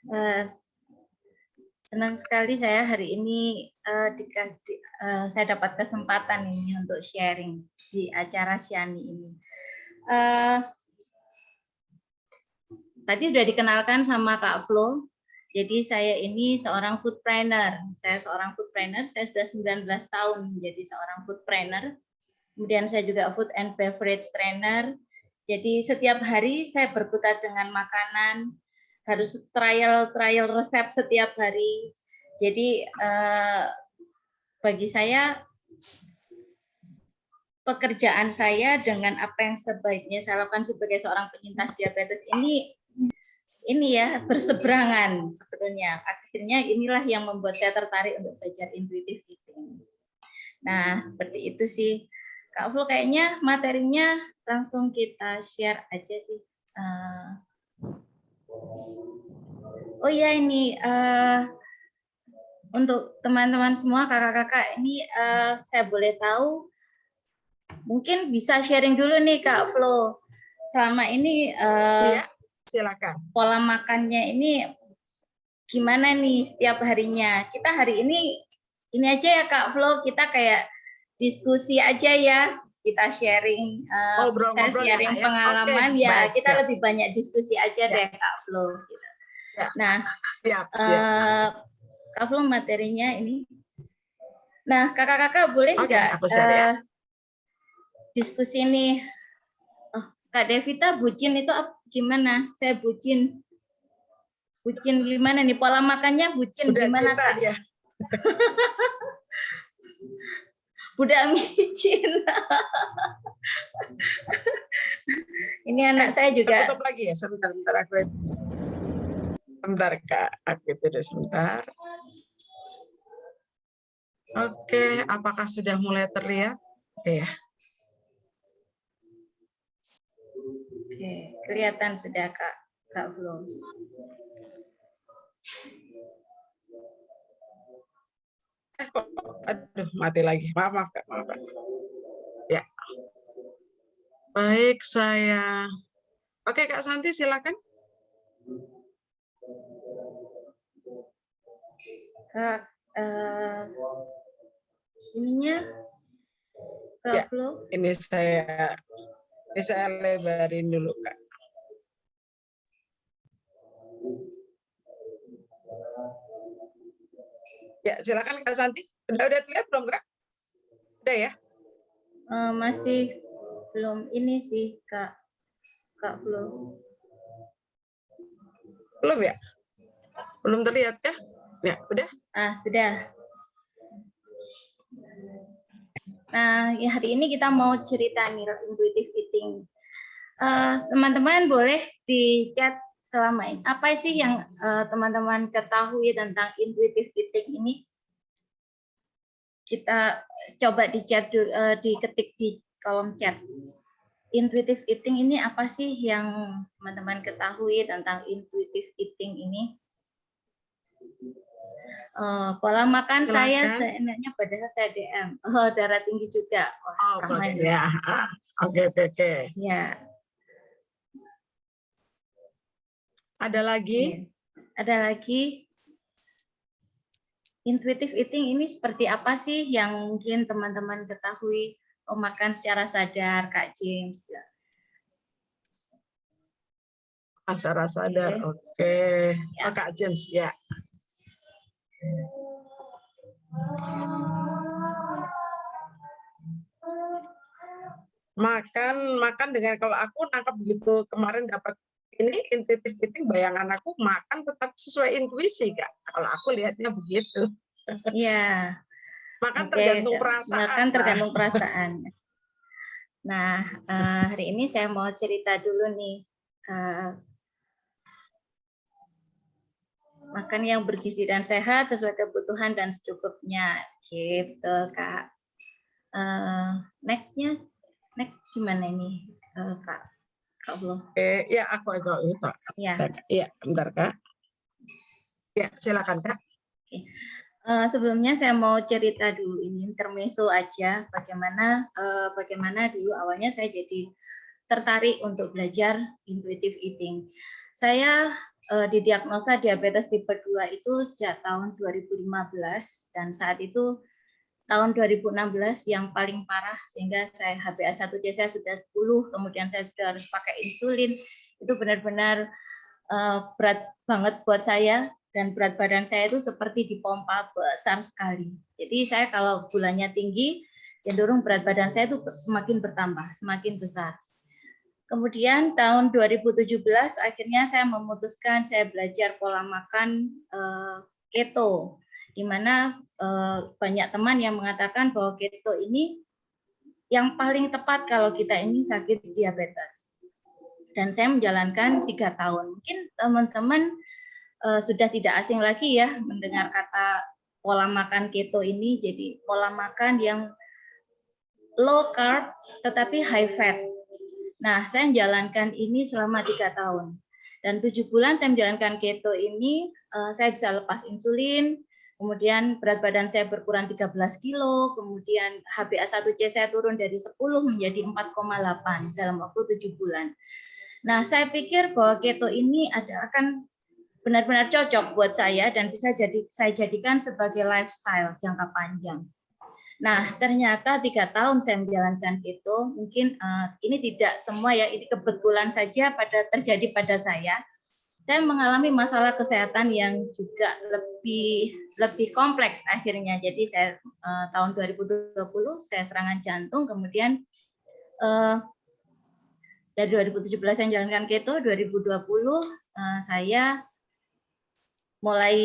Eh, senang sekali saya hari ini saya dapat kesempatan ini untuk sharing di acara Syani ini. Tadi sudah dikenalkan sama Kak Flo. Jadi saya ini seorang foodpreneur. Saya seorang foodpreneur. Saya sudah 19 tahun menjadi seorang foodpreneur. Kemudian saya juga food and beverage trainer. Jadi setiap hari saya berkutat dengan makanan, harus trial resep setiap hari. Jadi bagi saya pekerjaan saya dengan apa yang sebaiknya saya lakukan sebagai seorang penyintas diabetes ini ya berseberangan sebetulnya. Akhirnya inilah yang membuat saya tertarik untuk belajar intuitive eating. Nah, seperti itu sih. Kak Flo, kayaknya materinya langsung kita share aja sih. Oh ya, ini untuk teman-teman semua, kakak-kakak, ini saya boleh tahu, mungkin bisa sharing dulu nih Kak Flo. Selama ini ya, silakan. Pola makannya ini gimana nih setiap harinya? Kita hari ini aja ya Kak Flo, kita kayak diskusi aja ya, kita sharing, saya sharing ya, pengalaman. Oke, ya, baik, kita siap. Lebih banyak diskusi aja ya. Deh Kak Flo. Gitu. Ya. Nah, siap. Kak Flo materinya ini. Nah, kakak-kakak boleh nggak diskusi nih? Oh, Kak Devita, bucin itu gimana? Saya bucin. Bucin gimana nih? Pola makannya bucin. Udah gimana Kak? Dia. Budak micin. Ini anak saya juga. Tutup lagi ya, sebentar aku. Sebentar Kak, aku itu sebentar. Oke, apakah sudah mulai terlihat? Oke ya. Oke, kelihatan sudah Kak Flo. Aduh, mati lagi. Maaf Kak, maaf. Ya. Baik, saya. Oke, Kak Santi, silakan. Kak, ininya Kak ya, Flo. Ini saya lebarin dulu, Kak. Ya, silakan Kak Santi. Udah lihat belum, Kak? Udah ya? Masih belum ini sih, Kak Flo. Belum ya? Belum terlihat kah? Ya, udah? Sudah. Nah, ya hari ini kita mau cerita nih intuitive eating. Teman-teman boleh di chat selama ini. Apa sih yang teman-teman ketahui tentang intuitive eating ini? Kita coba di chat, diketik di kolom chat. Intuitive eating ini apa sih yang teman-teman ketahui tentang intuitive eating ini? Pola makan saya seenaknya padahal saya DM. Darah tinggi juga. Sama ya. Oke. Ya. Ada lagi? Ada lagi. Intuitive eating ini seperti apa sih yang mungkin teman-teman ketahui? Makan secara sadar, Kak James. Secara sadar, oke. Ya. Kak James, ya. Makan dengan, kalau aku nangkap begitu kemarin dapat ini intuitive eating, bayangan aku makan tetap sesuai intuisi, Kak. Kalau aku lihatnya begitu. Iya. Makan tergantung perasaan. Makan tergantung perasaan. Nah, hari ini saya mau cerita dulu nih. Makan yang bergizi dan sehat sesuai kebutuhan dan secukupnya, gitu Kak. Next gimana ini, Kak Flo? Ya, aku itu. Ya, bentar Kak. Ya, silakan Kak. Sebelumnya saya mau cerita dulu, ini intermezzo aja, bagaimana dulu awalnya saya jadi tertarik untuk belajar intuitive eating. Saya didiagnosa diabetes tipe 2 itu sejak tahun 2015 dan saat itu tahun 2016 yang paling parah sehingga saya HbA1c saya sudah 10, kemudian saya sudah harus pakai insulin. Itu benar-benar berat banget buat saya dan berat badan saya itu seperti dipompa besar sekali. Jadi saya kalau gulanya tinggi, cenderung berat badan saya itu semakin bertambah, semakin besar. Kemudian tahun 2017 akhirnya saya memutuskan saya belajar pola makan keto, di mana banyak teman yang mengatakan bahwa keto ini yang paling tepat kalau kita ini sakit diabetes. Dan saya menjalankan 3 tahun. Mungkin teman-teman sudah tidak asing lagi ya mendengar kata pola makan keto ini. Jadi pola makan yang low carb tetapi high fat. Nah, saya menjalankan ini selama 3 tahun. Dan 7 bulan saya menjalankan keto ini, saya bisa lepas insulin, kemudian berat badan saya berkurang 13 kilo, kemudian HbA1c saya turun dari 10 menjadi 4,8 dalam waktu 7 bulan. Nah, saya pikir bahwa keto ini akan benar-benar cocok buat saya dan bisa saya jadikan sebagai lifestyle jangka panjang. Nah, ternyata 3 tahun saya menjalankan keto, mungkin ini tidak semua ya, ini kebetulan saja terjadi pada saya. Saya mengalami masalah kesehatan yang juga lebih kompleks akhirnya. Jadi saya tahun 2020 saya serangan jantung, kemudian dari 2017 saya menjalankan keto, 2020 saya mulai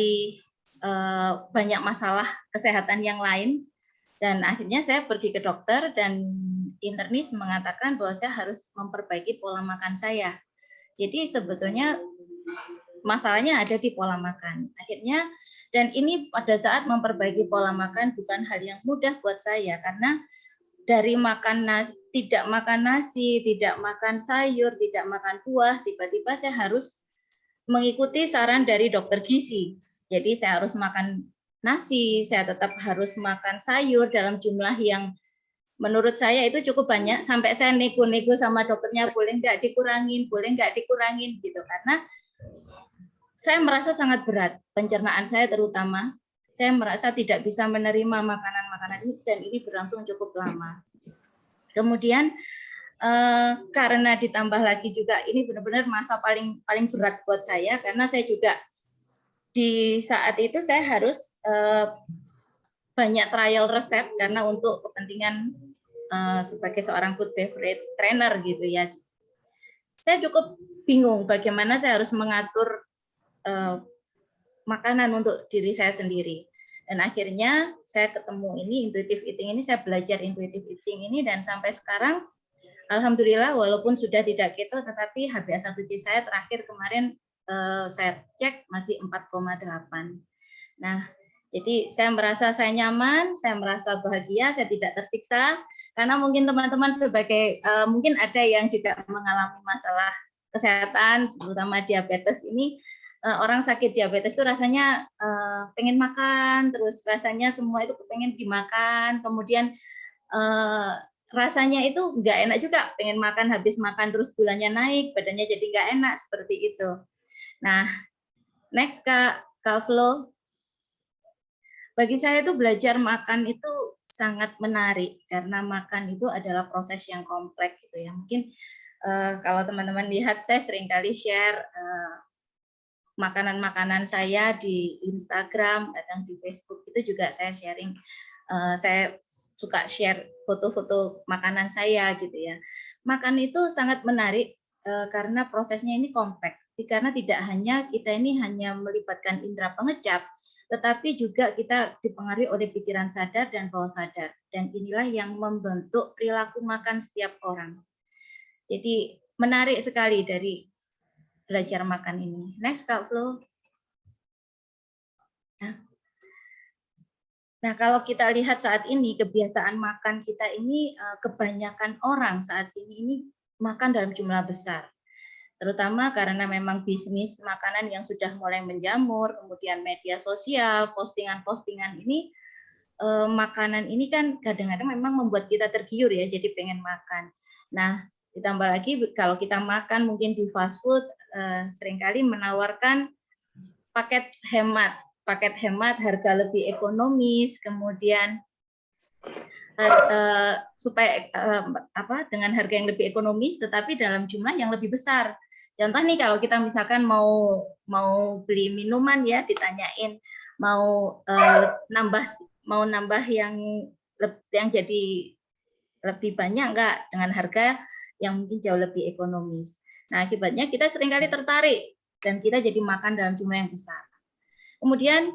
banyak masalah kesehatan yang lain. Dan akhirnya saya pergi ke dokter dan internis mengatakan bahwa saya harus memperbaiki pola makan saya. Jadi sebetulnya masalahnya ada di pola makan. Akhirnya, dan ini pada saat memperbaiki pola makan bukan hal yang mudah buat saya karena dari tidak makan nasi, tidak makan sayur, tidak makan buah, tiba-tiba saya harus mengikuti saran dari dokter gizi. Jadi saya harus makan nasi, saya tetap harus makan sayur dalam jumlah yang menurut saya itu cukup banyak, sampai saya nego-nego sama dokternya, boleh nggak dikurangin gitu, karena saya merasa sangat berat, pencernaan saya terutama, saya merasa tidak bisa menerima makanan-makanan ini dan ini berlangsung cukup lama. Kemudian karena ditambah lagi juga ini benar-benar masa paling berat buat saya karena saya juga di saat itu saya harus banyak trial resep karena untuk kepentingan sebagai seorang food beverage trainer gitu ya. Saya cukup bingung bagaimana saya harus mengatur makanan untuk diri saya sendiri. Dan akhirnya saya ketemu ini intuitive eating ini, saya belajar intuitive eating ini dan sampai sekarang alhamdulillah walaupun sudah tidak keto tetapi HbA1c saya terakhir kemarin saya cek masih 4,8. Nah, jadi saya merasa saya nyaman, saya merasa bahagia, saya tidak tersiksa karena mungkin teman-teman sebagai mungkin ada yang juga mengalami masalah kesehatan terutama diabetes ini, orang sakit diabetes itu rasanya pengen makan, terus rasanya semua itu pengen dimakan, kemudian rasanya itu nggak enak juga, pengen makan, habis makan terus gulanya naik, badannya jadi nggak enak, seperti itu. Nah, next Kak Flo. Bagi saya itu belajar makan itu sangat menarik, karena makan itu adalah proses yang kompleks gitu ya. Mungkin kalau teman-teman lihat, saya seringkali share makanan-makanan saya di Instagram, kadang di Facebook, itu juga saya sharing. Saya suka share foto-foto makanan saya gitu ya. Makan itu sangat menarik karena prosesnya ini kompleks. Karena tidak hanya kita ini hanya melibatkan indera pengecap, tetapi juga kita dipengaruhi oleh pikiran sadar dan bawah sadar. Dan inilah yang membentuk perilaku makan setiap orang. Jadi menarik sekali dari belajar makan ini. Next Kak Flo. Nah, kalau kita lihat saat ini kebiasaan makan kita ini kebanyakan orang saat ini makan dalam jumlah besar. Terutama karena memang bisnis makanan yang sudah mulai menjamur, kemudian media sosial, postingan-postingan ini, makanan ini kan kadang-kadang memang membuat kita tergiur ya, jadi pengen makan. Nah, ditambah lagi kalau kita makan mungkin di fast food, seringkali menawarkan paket hemat, harga lebih ekonomis, kemudian supaya dengan harga yang lebih ekonomis, tetapi dalam jumlah yang lebih besar. Contoh nih, kalau kita misalkan mau beli minuman ya, ditanyain mau nambah yang jadi lebih banyak enggak, dengan harga yang mungkin jauh lebih ekonomis. Nah, akibatnya kita seringkali tertarik dan kita jadi makan dalam jumlah yang besar. Kemudian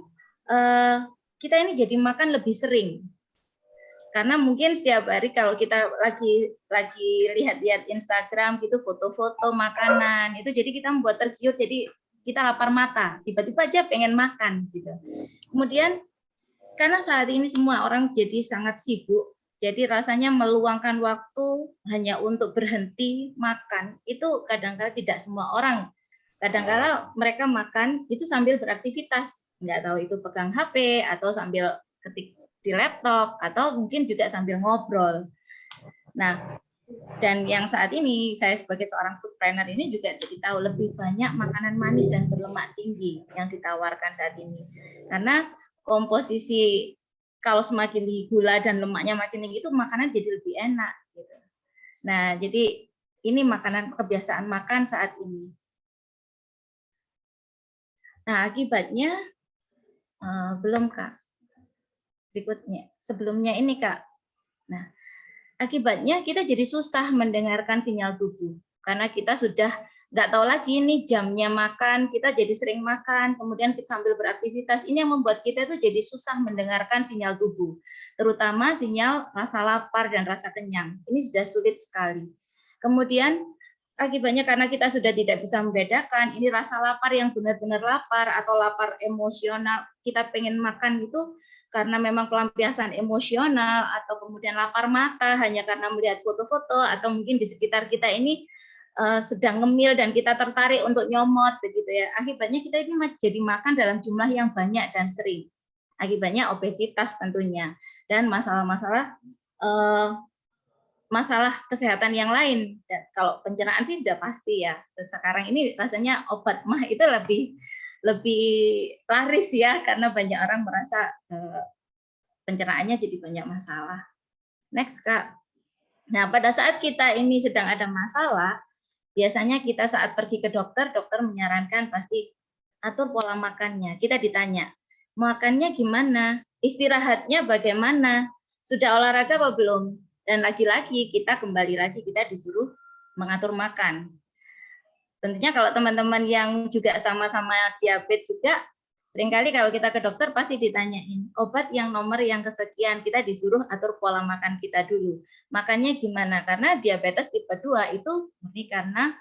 kita ini jadi makan lebih sering. Karena mungkin setiap hari kalau kita lagi lihat-lihat Instagram gitu, foto-foto makanan, itu jadi kita membuat tergiur, jadi kita lapar mata, tiba-tiba aja pengen makan gitu. Kemudian karena saat ini semua orang jadi sangat sibuk, jadi rasanya meluangkan waktu hanya untuk berhenti makan, itu kadang-kadang tidak semua orang. Kadang-kadang mereka makan itu sambil beraktivitas, nggak tahu itu pegang HP atau sambil ketik di laptop atau mungkin juga sambil ngobrol. Nah, dan yang saat ini saya sebagai seorang food planner ini juga jadi tahu lebih banyak makanan manis dan berlemak tinggi yang ditawarkan saat ini. Karena komposisi kalau semakin gula dan lemaknya makin tinggi itu makanan jadi lebih enak gitu. Nah, jadi ini kebiasaan makan saat ini. Nah, akibatnya belum Kak. Berikutnya, sebelumnya ini Kak. Nah, akibatnya kita jadi susah mendengarkan sinyal tubuh karena kita sudah nggak tahu lagi nih jamnya makan, kita jadi sering makan, kemudian kita sambil beraktivitas, ini yang membuat kita itu jadi susah mendengarkan sinyal tubuh, terutama sinyal rasa lapar dan rasa kenyang. Ini sudah sulit sekali. Kemudian akibatnya karena kita sudah tidak bisa membedakan ini rasa lapar yang benar-benar lapar atau lapar emosional, kita pengen makan itu karena memang pelampiasan emosional atau kemudian lapar mata hanya karena melihat foto-foto atau mungkin di sekitar kita ini sedang ngemil dan kita tertarik untuk nyomot begitu ya. Akibatnya kita ini jadi makan dalam jumlah yang banyak dan sering. Akibatnya obesitas tentunya dan masalah-masalah masalah kesehatan yang lain. Dan kalau pencernaan sih sudah pasti ya. Sekarang ini rasanya obat mah itu lebih laris ya karena banyak orang merasa pencernaannya jadi banyak masalah. Next Kak. Nah, pada saat kita ini sedang ada masalah, biasanya kita saat pergi ke dokter, dokter menyarankan pasti atur pola makannya. Kita ditanya, makannya gimana? Istirahatnya bagaimana? Sudah olahraga apa belum? Dan lagi-lagi kita kembali lagi kita disuruh mengatur makan. Tentunya kalau teman-teman yang juga sama-sama diabetes juga, seringkali kalau kita ke dokter pasti ditanyain, obat yang nomor yang kesekian, kita disuruh atur pola makan kita dulu. Makannya gimana? Karena diabetes tipe 2 itu murni karena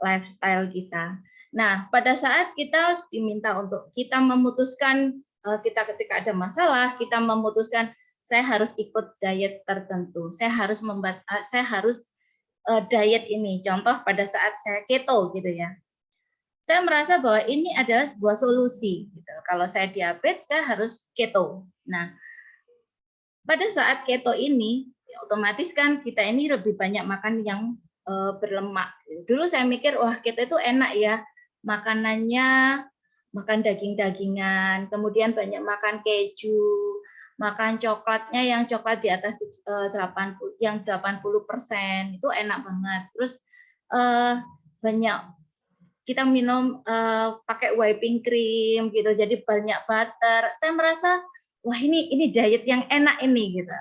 lifestyle kita. Nah, pada saat kita diminta untuk kita memutuskan, kita ketika ada masalah, kita memutuskan saya harus ikut diet tertentu, saya harus diet ini. Contoh pada saat saya keto gitu ya. Saya merasa bahwa ini adalah sebuah solusi. Gitu. Kalau saya diabetes, saya harus keto. Nah, pada saat keto ini, otomatis kan kita ini lebih banyak makan yang berlemak. Dulu saya mikir, wah keto itu enak ya, makanannya makan daging-dagingan, kemudian banyak makan keju, makan coklatnya yang coklat di atas 80 itu enak banget. Terus banyak kita minum pakai whipping cream gitu, jadi banyak butter. Saya merasa wah ini diet yang enak ini gitu.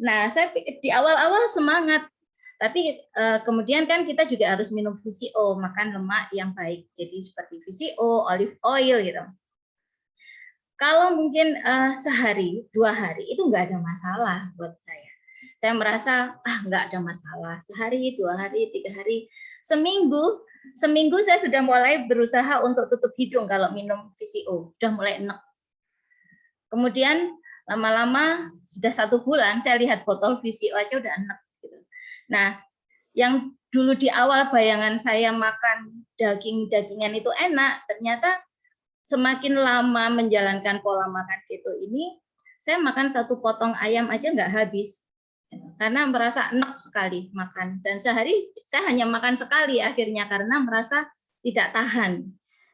Nah, saya pikir di awal-awal semangat, tapi kemudian kan kita juga harus minum VCO, makan lemak yang baik. Jadi seperti VCO, olive oil gitu. Kalau mungkin sehari, 2 hari itu nggak ada masalah buat saya. Saya merasa nggak ada masalah. Sehari, 2 hari, 3 hari, seminggu saya sudah mulai berusaha untuk tutup hidung kalau minum VCO, sudah mulai enak. Kemudian lama-lama sudah 1 bulan saya lihat botol VCO aja udah enak. Gitu. Nah, yang dulu di awal bayangan saya makan daging-dagingan itu enak, ternyata semakin lama menjalankan pola makan keto ini, saya makan 1 potong ayam aja nggak habis. Karena merasa enak sekali makan. Dan sehari saya hanya makan sekali akhirnya karena merasa tidak tahan.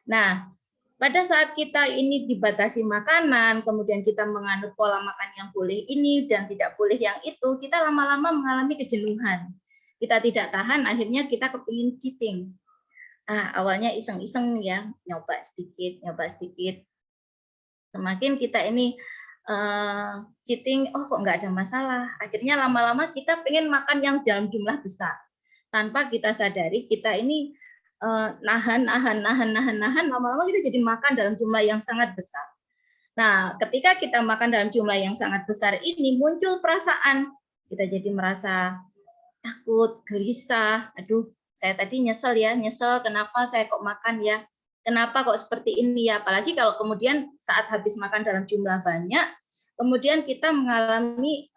Nah, pada saat kita ini dibatasi makanan, kemudian kita menganut pola makan yang boleh ini dan tidak boleh yang itu, kita lama-lama mengalami kejenuhan. Kita tidak tahan, akhirnya kita kepingin cheating. Awalnya iseng-iseng ya, nyoba sedikit. Semakin kita ini cheating, kok nggak ada masalah. Akhirnya lama-lama kita pengen makan yang dalam jumlah besar. Tanpa kita sadari, kita ini nahan, lama-lama kita jadi makan dalam jumlah yang sangat besar. Nah, ketika kita makan dalam jumlah yang sangat besar ini, muncul perasaan, kita jadi merasa takut, gelisah, aduh, saya tadi nyesel kenapa saya kok makan ya, kenapa kok seperti ini ya, apalagi kalau kemudian saat habis makan dalam jumlah banyak, kemudian kita mengalami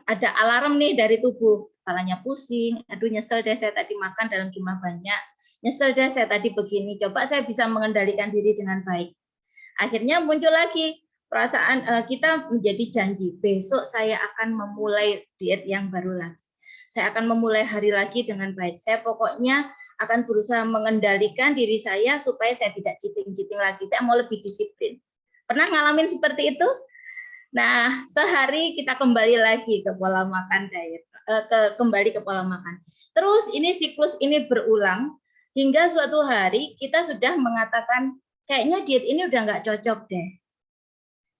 ada alarm nih dari tubuh, kepalanya pusing, aduh nyesel deh saya tadi makan dalam jumlah banyak, nyesel deh saya tadi begini, coba saya bisa mengendalikan diri dengan baik. Akhirnya muncul lagi perasaan kita menjadi janji, besok saya akan memulai diet yang baru lagi. Saya akan memulai hari lagi dengan baik. Saya pokoknya akan berusaha mengendalikan diri saya supaya saya tidak cheating lagi. Saya mau lebih disiplin. Pernah ngalamin seperti itu? Nah, sehari kita kembali lagi ke pola makan diet, kembali ke pola makan. Terus ini siklus ini berulang hingga suatu hari kita sudah mengatakan kayaknya diet ini udah nggak cocok deh.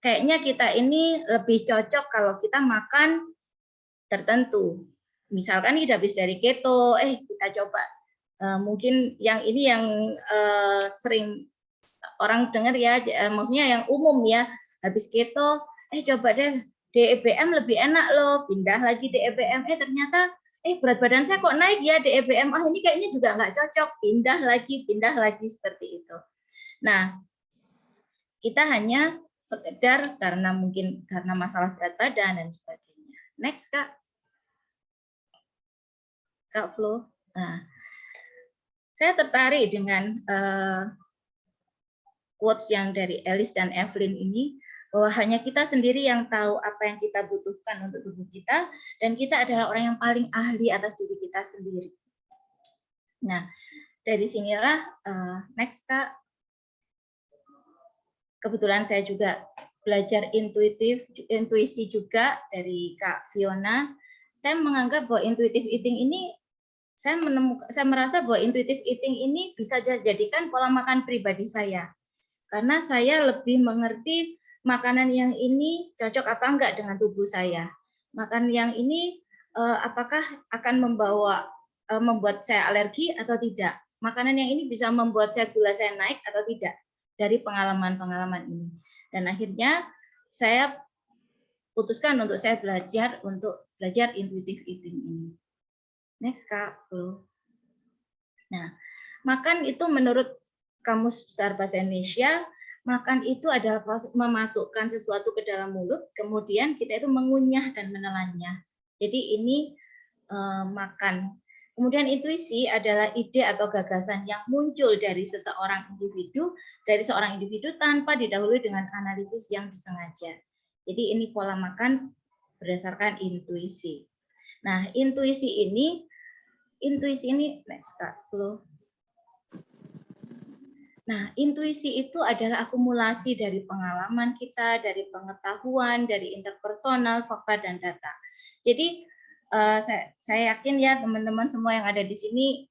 Kayaknya kita ini lebih cocok kalau kita makan tertentu. Misalkan kita habis dari keto, kita coba mungkin yang ini yang sering orang dengar ya, maksudnya yang umum ya, habis keto, coba deh DEBM lebih enak loh, pindah lagi DEBM, ternyata berat badan saya kok naik ya DEBM, ini kayaknya juga nggak cocok, pindah lagi seperti itu. Nah, kita hanya sekedar karena masalah berat badan dan sebagainya. Next, Kak Flo. Nah, saya tertarik dengan quotes yang dari Alice dan Evelyn ini, bahwa hanya kita sendiri yang tahu apa yang kita butuhkan untuk tubuh kita, dan kita adalah orang yang paling ahli atas diri kita sendiri. Nah, dari sinilah, next Kak, kebetulan saya juga belajar intuisi juga dari Kak Fiona. Saya menganggap bahwa intuitive eating ini, saya merasa bahwa intuitive eating ini bisa dijadikan pola makan pribadi saya. Karena saya lebih mengerti makanan yang ini cocok apa enggak dengan tubuh saya. Makan yang ini apakah akan membuat saya alergi atau tidak. Makanan yang ini bisa membuat gula saya naik atau tidak dari pengalaman-pengalaman ini. Dan akhirnya saya putuskan untuk saya belajar intuitive eating ini. Next, Kak. Nah, makan itu menurut Kamus Besar Bahasa Indonesia, makan itu adalah proses memasukkan sesuatu ke dalam mulut, kemudian kita itu mengunyah dan menelannya. Jadi ini makan. Kemudian intuisi adalah ide atau gagasan yang muncul dari seorang individu tanpa didahului dengan analisis yang disengaja. Jadi ini pola makan berdasarkan intuisi. Nah, intuisi ini next Kak, Flo. Nah, intuisi itu adalah akumulasi dari pengalaman kita, dari pengetahuan, dari interpersonal, fakta, dan data. Jadi, saya yakin ya teman-teman semua yang ada di sini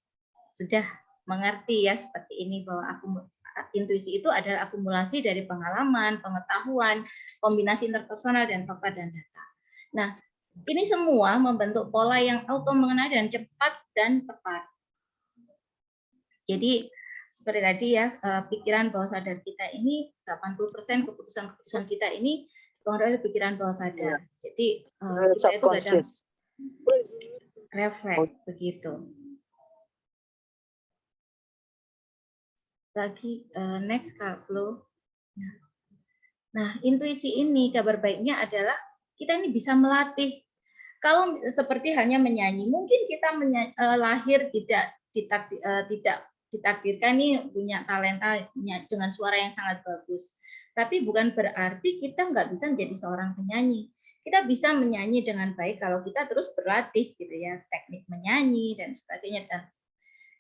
sudah mengerti ya seperti ini, bahwa intuisi itu adalah akumulasi dari pengalaman, pengetahuan, kombinasi interpersonal, dan fakta, dan data. Nah, ini semua membentuk pola yang auto mengenali dan cepat dan tepat. Jadi, seperti tadi ya, pikiran bawah sadar kita ini 80% keputusan-keputusan kita ini dipengaruhi oleh pikiran bawah sadar. Jadi kita itu kadang refleks begitu. Lagi next Kak Flo. Nah, intuisi ini kabar baiknya adalah kita ini bisa melatih. Kalau seperti hanya menyanyi, mungkin kita lahir tidak ditakdirkan nih punya talenta dengan suara yang sangat bagus. Tapi bukan berarti kita nggak bisa menjadi seorang penyanyi. Kita bisa menyanyi dengan baik kalau kita terus berlatih gitu ya, teknik menyanyi dan sebagainya. Dan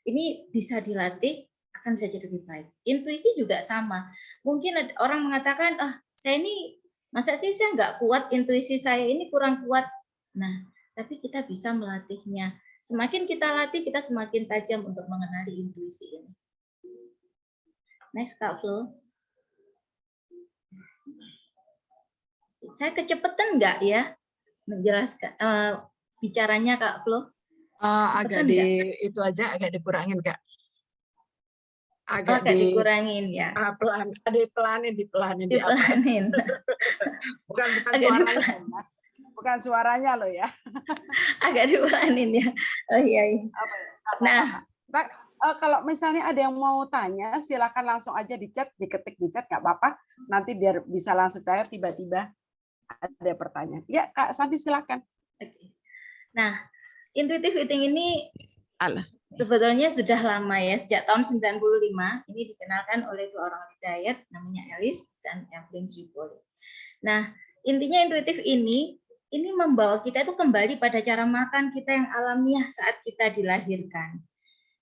ini bisa dilatih akan bisa jadi lebih baik. Intuisi juga sama. Mungkin ada orang mengatakan, saya ini masa sih saya nggak kuat, intuisi saya ini kurang kuat. Nah, tapi kita bisa melatihnya. Semakin kita latih, kita semakin tajam untuk mengenali intuisi ini. Next, Kak Flo. Saya kecepatan nggak ya menjelaskan bicaranya, Kak Flo? Agak itu aja agak dikurangin, Kak. Agak dikurangin ya. Dipelanin. Dipelanin. Bukan suaranya. Bukan suaranya loh ya. Agak dipelanin ya. Oh iya. Nah, kalau misalnya ada yang mau tanya, silakan langsung aja di chat, diketik di chat, nggak apa-apa. Nanti biar bisa langsung tanya, tiba-tiba ada pertanyaan. Ya, Kak Santi silakan. Nah, intuitive eating ini sebetulnya sudah lama ya, sejak tahun 95. Ini dikenalkan oleh dua orang diet, namanya Alice dan Evelyn Tripoli. Nah, intinya intuitif ini membawa kita itu kembali pada cara makan kita yang alamiah saat kita dilahirkan.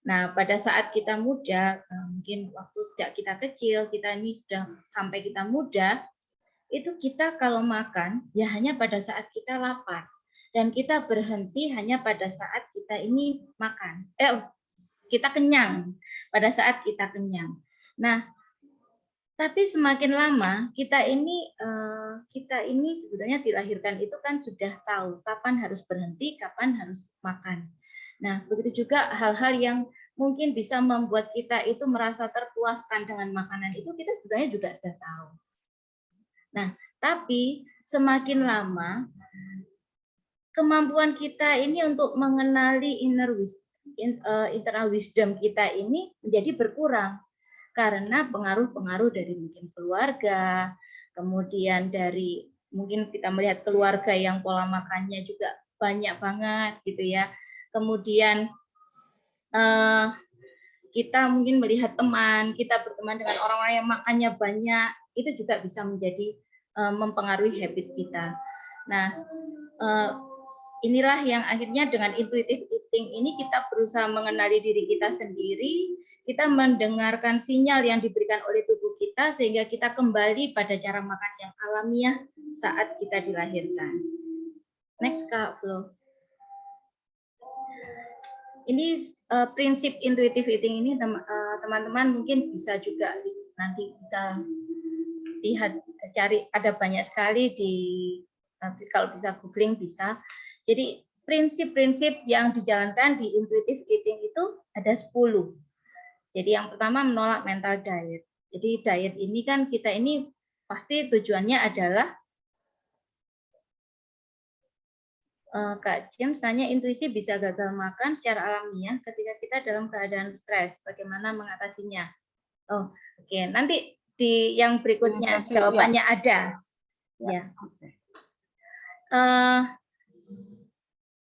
Nah, pada saat kita muda, mungkin waktu sejak kita kecil, kita ini sudah sampai kita muda, itu kita kalau makan ya hanya pada saat kita lapar. Dan kita berhenti hanya pada saat kita ini makan. Kita kenyang, pada saat kita kenyang. Nah, tapi semakin lama kita ini sebetulnya dilahirkan itu kan sudah tahu kapan harus berhenti, kapan harus makan. Nah, begitu juga hal-hal yang mungkin bisa membuat kita itu merasa terpuaskan dengan makanan itu kita sebenarnya juga sudah tahu. Nah, tapi semakin lama kemampuan kita ini untuk mengenali internal wisdom kita ini menjadi berkurang karena pengaruh-pengaruh dari mungkin keluarga, kemudian dari mungkin kita melihat keluarga yang pola makannya juga banyak banget gitu ya. Kemudian kita mungkin melihat teman, kita berteman dengan orang-orang yang makannya banyak, itu juga bisa menjadi mempengaruhi habit kita. Nah, inilah yang akhirnya dengan intuitive eating ini kita berusaha mengenali diri kita sendiri, kita mendengarkan sinyal yang diberikan oleh tubuh kita sehingga kita kembali pada cara makan yang alamiah saat kita dilahirkan. Next, Kak Flo. Ini prinsip intuitive eating ini teman-teman mungkin bisa juga nanti bisa lihat, cari, ada banyak sekali di kalau bisa googling bisa. Jadi prinsip-prinsip yang dijalankan di intuitive eating itu ada 10. Jadi yang pertama menolak mental diet. Jadi diet ini kan kita ini pasti tujuannya adalah Kak James tanya intuisi bisa gagal makan secara alamiah ketika kita dalam keadaan stres. Bagaimana mengatasinya? Oh, oke. Nanti di yang berikutnya jawabannya ada. Ya.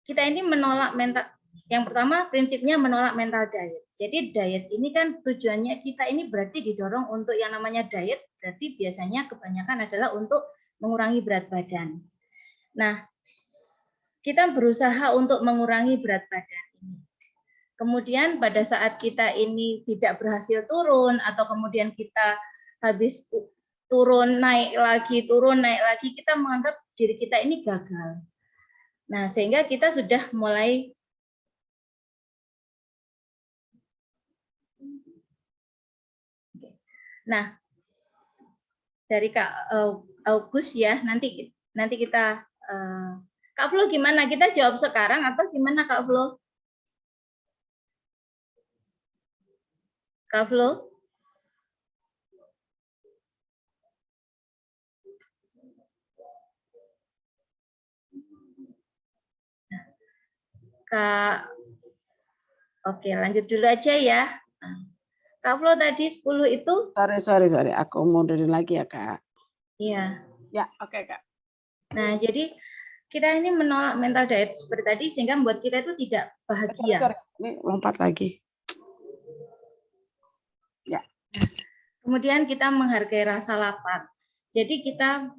Kita ini menolak mental. Yang pertama prinsipnya menolak mental diet. Jadi diet ini kan tujuannya kita ini berarti didorong untuk yang namanya diet. Berarti biasanya kebanyakan adalah untuk mengurangi berat badan. Nah, kita berusaha untuk mengurangi berat badan ini. Kemudian pada saat kita ini tidak berhasil turun atau kemudian kita habis turun naik lagi, kita menganggap diri kita ini gagal. Nah, sehingga kita sudah mulai dari Kak Agus ya, nanti kita Kak Flo gimana? Kita jawab sekarang atau gimana Kak Flo? Kak Flo? Kak, oke lanjut dulu aja ya. Kak Flo tadi 10 itu? Sorry. Aku mundurin lagi ya, Kak. Iya. Ya, oke, Kak. Nah, jadi kita ini menolak mental diet seperti tadi sehingga membuat kita itu tidak bahagia. Sorry. Ini lompat lagi. Ya. Kemudian kita menghargai rasa lapar. Jadi kita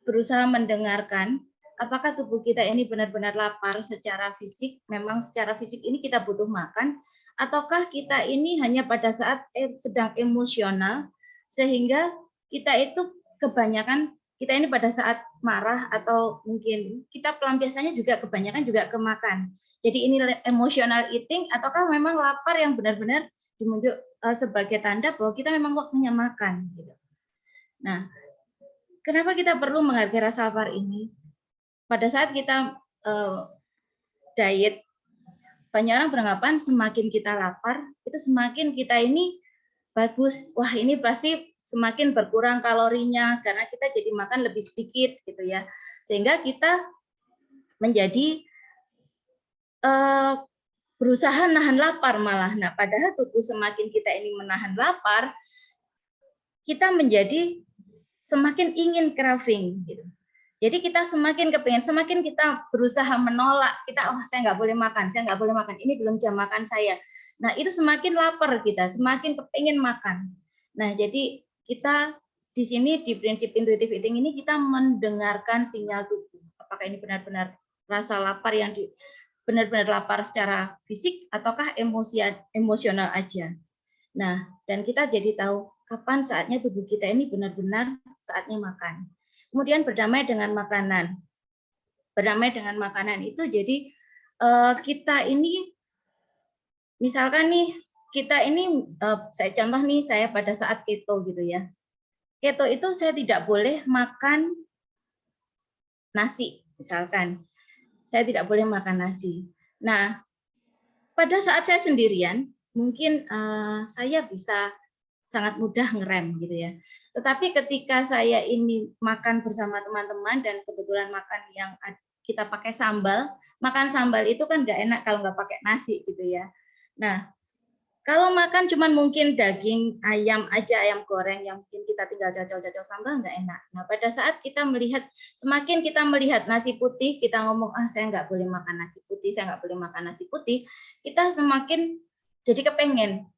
berusaha mendengarkan apakah tubuh kita ini benar-benar lapar secara fisik, memang secara fisik ini kita butuh makan, ataukah kita ini hanya pada saat sedang emosional sehingga kita itu kebanyakan kita ini pada saat marah atau mungkin kita pelampiasannya juga kebanyakan juga ke makan. Jadi ini emotional eating ataukah memang lapar yang benar-benar dimunjuk sebagai tanda bahwa kita memang waktunya makan gitu. Nah, kenapa kita perlu menghargai rasa lapar ini? Pada saat kita diet, banyak orang beranggapan semakin kita lapar itu semakin kita ini bagus. Wah, ini pasti semakin berkurang kalorinya karena kita jadi makan lebih sedikit gitu ya. Sehingga kita menjadi berusaha nahan lapar malah. Nah, padahal tubuh semakin kita ini menahan lapar, kita menjadi semakin ingin craving gitu. Jadi kita semakin kepengen, semakin kita berusaha menolak, kita saya nggak boleh makan, saya nggak boleh makan, ini belum jam makan saya. Nah, itu semakin lapar kita, semakin kepengen makan. Nah, jadi kita di sini di prinsip intuitive eating ini kita mendengarkan sinyal tubuh. Apakah ini benar-benar rasa lapar yang benar-benar lapar secara fisik ataukah emosional aja. Nah, dan kita jadi tahu kapan saatnya tubuh kita ini benar-benar saatnya makan. Kemudian berdamai dengan makanan. Berdamai dengan makanan itu jadi kita ini misalkan nih kita ini saya contoh nih saya pada saat keto gitu ya. Keto itu saya tidak boleh makan nasi misalkan. Saya tidak boleh makan nasi. Nah, pada saat saya sendirian mungkin saya bisa sangat mudah ngerem gitu ya. Tetapi ketika saya ini makan bersama teman-teman dan kebetulan makan yang kita pakai sambal, makan sambal itu kan nggak enak kalau nggak pakai nasi gitu ya. Nah, kalau makan cuman mungkin daging ayam aja, ayam goreng yang mungkin kita tinggal cocol-cocol sambal nggak enak. Nah, pada saat kita melihat, semakin kita melihat nasi putih, kita ngomong, saya nggak boleh makan nasi putih, saya nggak boleh makan nasi putih, kita semakin jadi kepengen.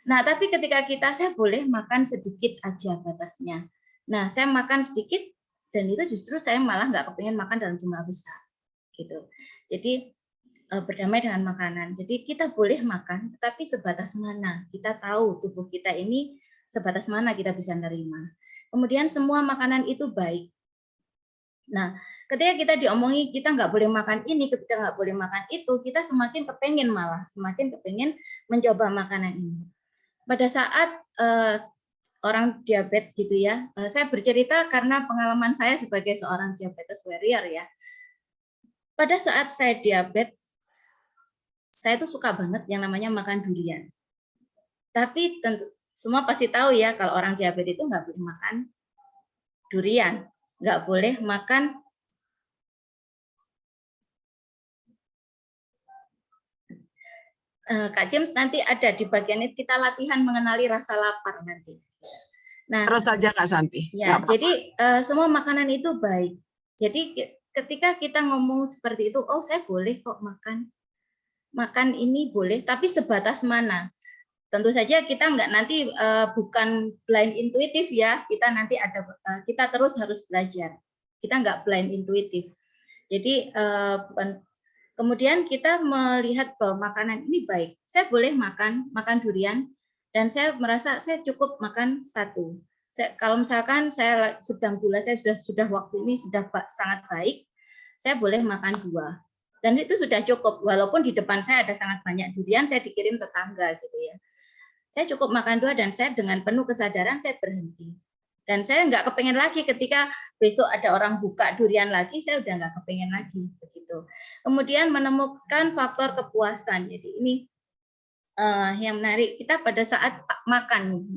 Nah, tapi ketika saya boleh makan sedikit aja batasnya. Nah, saya makan sedikit, dan itu justru saya malah nggak kepengen makan dalam jumlah besar. Gitu. Jadi, berdamai dengan makanan. Jadi kita boleh makan, tetapi sebatas mana. Kita tahu tubuh kita ini sebatas mana kita bisa nerima. Kemudian semua makanan itu baik. Nah, ketika kita diomongi kita nggak boleh makan ini, kita nggak boleh makan itu, kita semakin kepengen malah, semakin kepengen mencoba makanan ini. Pada saat orang diabetes gitu ya, saya bercerita karena pengalaman saya sebagai seorang diabetes warrior ya. Pada saat saya diabetes, saya tuh suka banget yang namanya makan durian. Tapi tentu semua pasti tahu ya kalau orang diabetes itu nggak boleh makan durian, nggak boleh makan Kak James nanti ada di bagian itu kita latihan mengenali rasa lapar nanti. Nah, terus saja Kak Santi. Ya, jadi semua makanan itu baik. Jadi ketika kita ngomong seperti itu, oh saya boleh kok makan. Makan ini boleh, tapi sebatas mana? Tentu saja kita nggak nanti bukan blind intuitif ya, kita nanti kita terus harus belajar. Kita nggak blind intuitif. Jadi kemudian kita melihat bahwa makanan ini baik. Saya boleh makan durian dan saya merasa saya cukup makan satu. Kalau misalkan saya sedang gula saya sudah waktu ini sudah sangat baik, saya boleh makan 2. Dan itu sudah cukup, walaupun di depan saya ada sangat banyak durian, saya dikirim tetangga gitu ya. Saya cukup makan 2 dan saya dengan penuh kesadaran saya berhenti. Dan saya nggak kepengen lagi ketika besok ada orang buka durian lagi, saya udah nggak kepengen lagi begitu. Kemudian menemukan faktor kepuasan. Jadi ini yang menarik kita pada saat makan.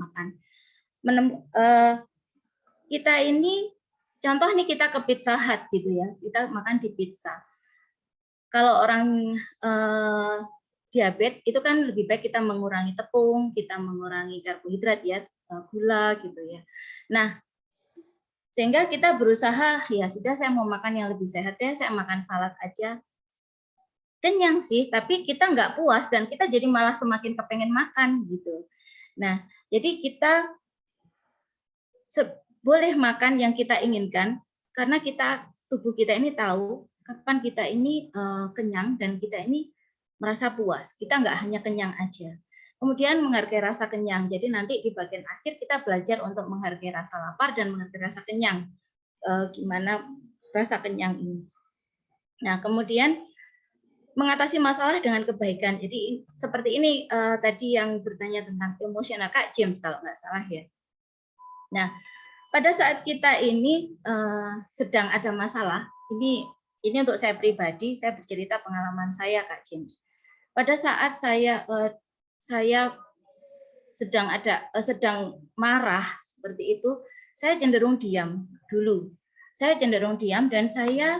Kita ini contoh nih kita ke Pizza Hut gitu ya, kita makan di pizza. Kalau orang diabetes itu kan lebih baik kita mengurangi tepung, kita mengurangi karbohidrat ya, gula gitu ya. Nah, sehingga kita berusaha ya sudah saya mau makan yang lebih sehat ya, saya makan salad aja. Kenyang sih, tapi kita nggak puas dan kita jadi malah semakin kepengen makan gitu. Nah, jadi kita boleh makan yang kita inginkan karena tubuh kita ini tahu kapan kita ini kenyang dan kita ini merasa puas. Kita nggak hanya kenyang aja. Kemudian menghargai rasa kenyang. Jadi nanti di bagian akhir kita belajar untuk menghargai rasa lapar dan menghargai rasa kenyang. Gimana rasa kenyang ini. Nah, kemudian mengatasi masalah dengan kebaikan. Jadi seperti ini tadi yang bertanya tentang emosional, Kak James kalau nggak salah ya. Nah, pada saat kita ini sedang ada masalah, ini untuk saya pribadi, saya bercerita pengalaman saya, Kak James. Pada saat saya sedang marah seperti itu, saya cenderung diam dulu. Saya cenderung diam dan saya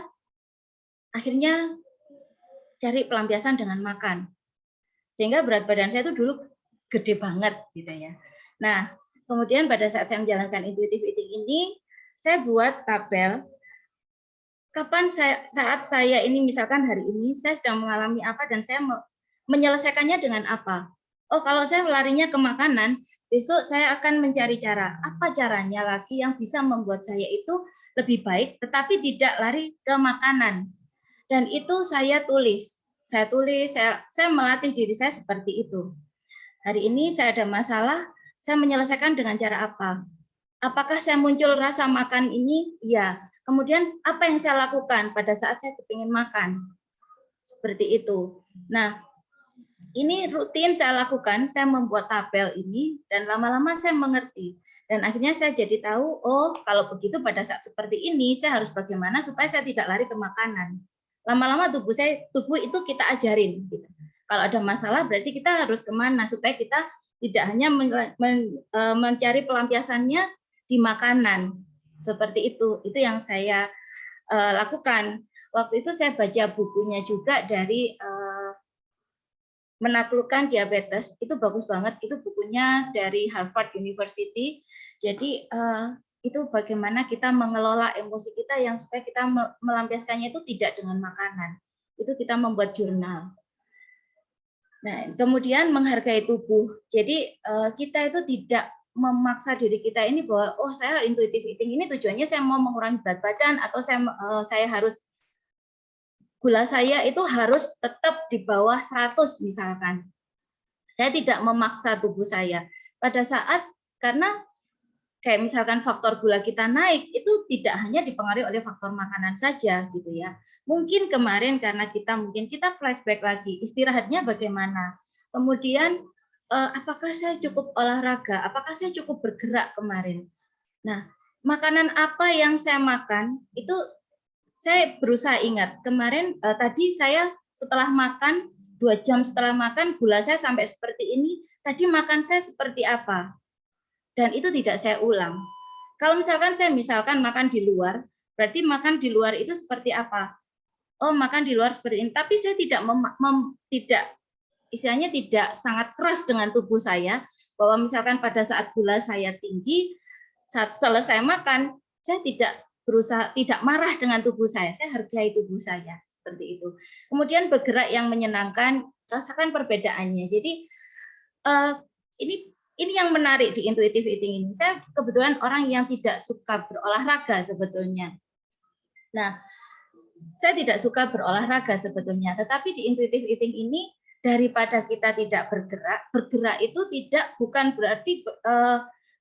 akhirnya cari pelampiasan dengan makan. Sehingga berat badan saya itu dulu gede banget gitu ya. Nah, kemudian pada saat saya menjalankan intuitive eating ini, saya buat tabel kapan saat saya ini misalkan hari ini saya sedang mengalami apa dan saya menyelesaikannya dengan apa. Oh, kalau saya larinya ke makanan, besok saya akan mencari cara. Apa caranya lagi yang bisa membuat saya itu lebih baik, tetapi tidak lari ke makanan. Dan itu saya tulis. Saya melatih diri saya seperti itu. Hari ini saya ada masalah, saya menyelesaikan dengan cara apa? Apakah saya muncul rasa makan ini? Ya. Kemudian apa yang saya lakukan pada saat saya kepingin makan? Seperti itu. Nah, ini rutin saya lakukan, saya membuat tabel ini, dan lama-lama saya mengerti. Dan akhirnya saya jadi tahu, oh kalau begitu pada saat seperti ini, saya harus bagaimana supaya saya tidak lari ke makanan. Lama-lama tubuh itu kita ajarin. Gitu. Kalau ada masalah berarti kita harus kemana, supaya kita tidak hanya mencari pelampiasannya di makanan. Seperti itu yang saya lakukan. Waktu itu saya baca bukunya juga dari Menaklukkan Diabetes, itu bagus banget, itu bukunya dari Harvard University. Jadi itu bagaimana kita mengelola emosi kita yang supaya kita melampiaskannya itu tidak dengan makanan. Itu kita membuat jurnal. Nah, kemudian menghargai tubuh. Jadi kita itu tidak memaksa diri kita ini bahwa oh saya intuitive eating ini tujuannya saya mau mengurangi berat badan atau saya harus gula saya itu harus tetap di bawah 100 misalkan. Saya tidak memaksa tubuh saya. Pada saat karena kayak misalkan faktor gula kita naik itu tidak hanya dipengaruhi oleh faktor makanan saja gitu ya. Mungkin kemarin karena kita flashback lagi, istirahatnya bagaimana. Kemudian apakah saya cukup olahraga? Apakah saya cukup bergerak kemarin? Nah, makanan apa yang saya makan itu saya berusaha ingat kemarin tadi saya setelah makan 2 jam setelah makan gula saya sampai seperti ini. Tadi makan saya seperti apa? Dan itu tidak saya ulang. Kalau misalkan saya makan di luar, berarti makan di luar itu seperti apa? Oh, makan di luar seperti ini. Tapi saya tidak sangat keras dengan tubuh saya bahwa misalkan pada saat gula saya tinggi, saat selesai makan, saya tidak marah dengan tubuh saya hargai tubuh saya seperti itu. Kemudian bergerak yang menyenangkan, rasakan perbedaannya. Jadi ini yang menarik di intuitive eating ini. Saya kebetulan orang yang tidak suka berolahraga sebetulnya. Nah, saya tidak suka berolahraga sebetulnya, tetapi di intuitive eating ini daripada kita tidak bergerak itu bukan berarti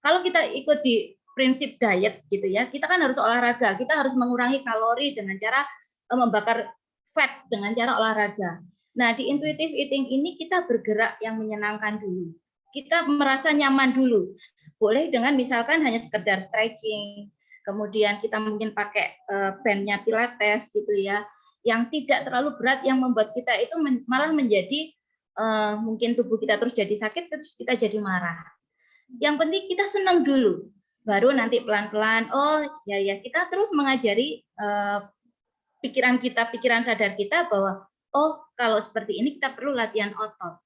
kalau kita ikut di prinsip diet gitu ya, kita kan harus olahraga, kita harus mengurangi kalori dengan cara membakar fat dengan cara olahraga. Nah, di intuitive eating ini kita bergerak yang menyenangkan dulu. Kita merasa nyaman dulu. Boleh dengan misalkan hanya sekedar stretching, kemudian kita mungkin pakai bandnya pilates gitu ya, yang tidak terlalu berat yang membuat kita itu malah menjadi mungkin tubuh kita terus jadi sakit, terus kita jadi marah. Yang penting kita senang dulu. Baru nanti pelan-pelan, oh ya kita terus mengajari pikiran sadar kita bahwa oh kalau seperti ini kita perlu latihan otot.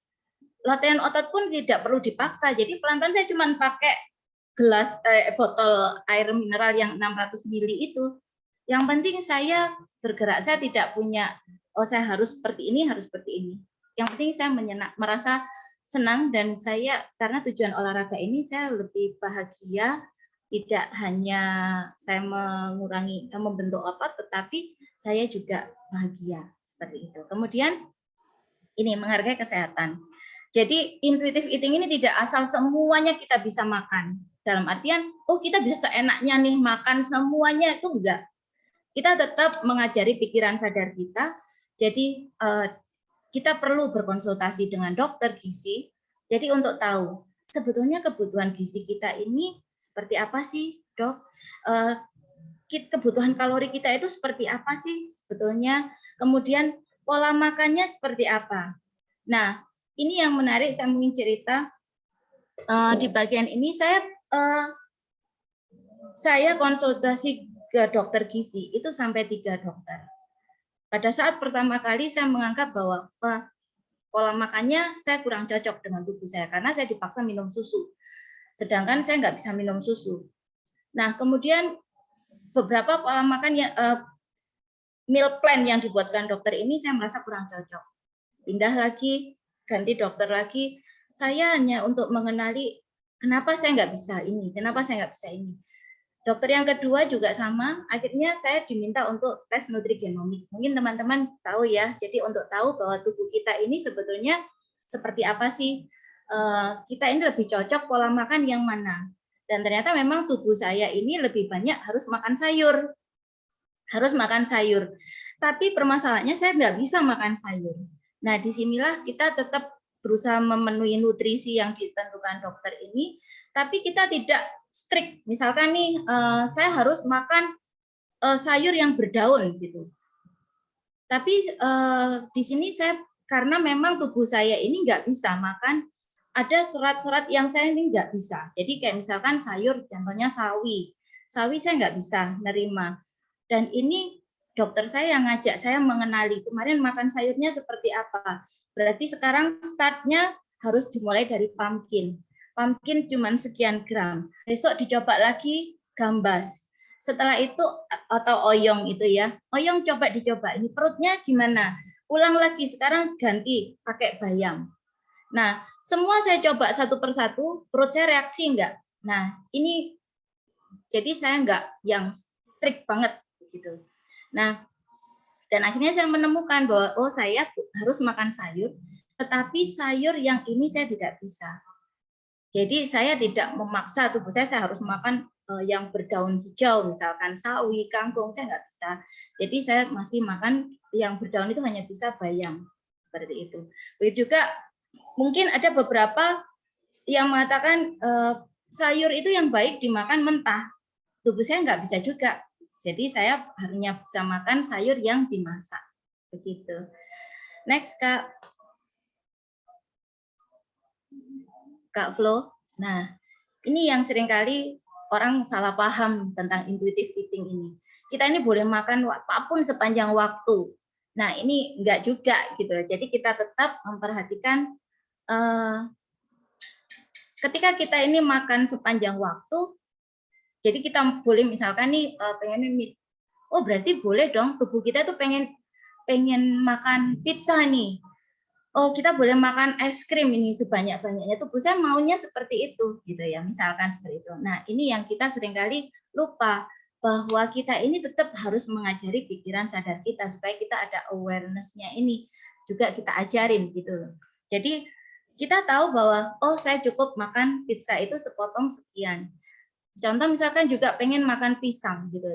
Latihan otot pun tidak perlu dipaksa. Jadi pelan-pelan saya cuma pakai botol air mineral yang 600 ml itu. Yang penting saya bergerak, saya tidak punya oh saya harus seperti ini, harus seperti ini. Yang penting saya merasa senang dan saya karena tujuan olahraga ini saya lebih bahagia. Tidak hanya saya membentuk otot, tetapi saya juga bahagia seperti itu. Kemudian Ini menghargai kesehatan. Jadi intuitive eating ini tidak asal semuanya kita bisa makan. Dalam artian, oh kita bisa seenaknya nih makan semuanya, itu enggak. Kita tetap mengajari pikiran sadar kita. Jadi kita perlu berkonsultasi dengan dokter gizi. Jadi untuk tahu sebetulnya kebutuhan gizi kita ini seperti apa sih, Dok? Kebutuhan kalori kita itu seperti apa sih sebetulnya? Kemudian pola makannya seperti apa? Nah, ini yang menarik, saya mungkin cerita di bagian ini saya konsultasi ke dokter gizi itu sampai 3 dokter. Pada saat pertama kali saya menganggap bahwa pola makannya saya kurang cocok dengan tubuh saya karena saya dipaksa minum susu, sedangkan saya nggak bisa minum susu. Nah, kemudian beberapa pola makan yang meal plan yang dibuatkan dokter ini saya merasa kurang cocok. Pindah lagi, ganti dokter lagi. Saya hanya untuk mengenali kenapa saya nggak bisa ini, kenapa saya nggak bisa ini. Dokter yang kedua juga sama, akhirnya saya diminta untuk tes nutrigenomik. Mungkin teman-teman tahu ya, jadi untuk tahu bahwa tubuh kita ini sebetulnya seperti apa sih, kita ini lebih cocok pola makan yang mana. Dan ternyata memang tubuh saya ini lebih banyak harus makan sayur. Harus makan sayur. Tapi permasalahannya saya nggak bisa makan sayur. Nah, disinilah kita tetap berusaha memenuhi nutrisi yang ditentukan dokter ini, tapi kita tidak strict. Misalkan nih, saya harus makan sayur yang berdaun gitu. Tapi di sini saya karena memang tubuh saya ini nggak bisa makan, ada serat-serat yang saya ini nggak bisa. Jadi kayak misalkan sayur, contohnya sawi. Sawi saya nggak bisa nerima. Dan ini dokter saya yang ngajak saya mengenali kemarin makan sayurnya seperti apa. Berarti sekarang startnya harus dimulai dari pumpkin. Pumpkin cuma sekian gram. Besok dicoba lagi gambas. Setelah itu atau oyong itu ya. Oyong coba dicoba. Ini perutnya gimana? Ulang lagi sekarang ganti pakai bayam. Nah, semua saya coba satu persatu, perut saya reaksi enggak. Nah, ini jadi saya enggak yang strict banget gitu. Nah, dan akhirnya saya menemukan bahwa oh saya harus makan sayur, tetapi sayur yang ini saya tidak bisa. Jadi saya tidak memaksa tubuh saya harus makan yang berdaun hijau, misalkan sawi, kangkung, saya nggak bisa. Jadi saya masih makan yang berdaun itu hanya bisa bayam, seperti itu. Begitu juga mungkin ada beberapa yang mengatakan sayur itu yang baik dimakan mentah. Tubuh saya nggak bisa juga. Jadi saya hanya bisa makan sayur yang dimasak. Begitu. Next, Kak. Kak Flo. Nah, ini yang seringkali orang salah paham tentang intuitive eating ini. Kita ini boleh makan apapun sepanjang waktu. Nah, ini enggak juga gitu. Jadi kita tetap memperhatikan ketika kita ini makan sepanjang waktu, jadi kita boleh misalkan nih pengen meat. Oh, berarti boleh dong tubuh kita tuh pengen makan pizza nih. Oh, kita boleh makan es krim ini sebanyak-banyaknya. Tubuh saya maunya seperti itu, gitu ya. Misalkan seperti itu. Nah, ini yang kita seringkali lupa bahwa kita ini tetap harus mengajari pikiran sadar kita supaya kita ada awareness-nya ini juga kita ajarin gitu. Jadi kita tahu bahwa oh saya cukup makan pizza itu sepotong sekian. Contoh misalkan juga pengen makan pisang gitu.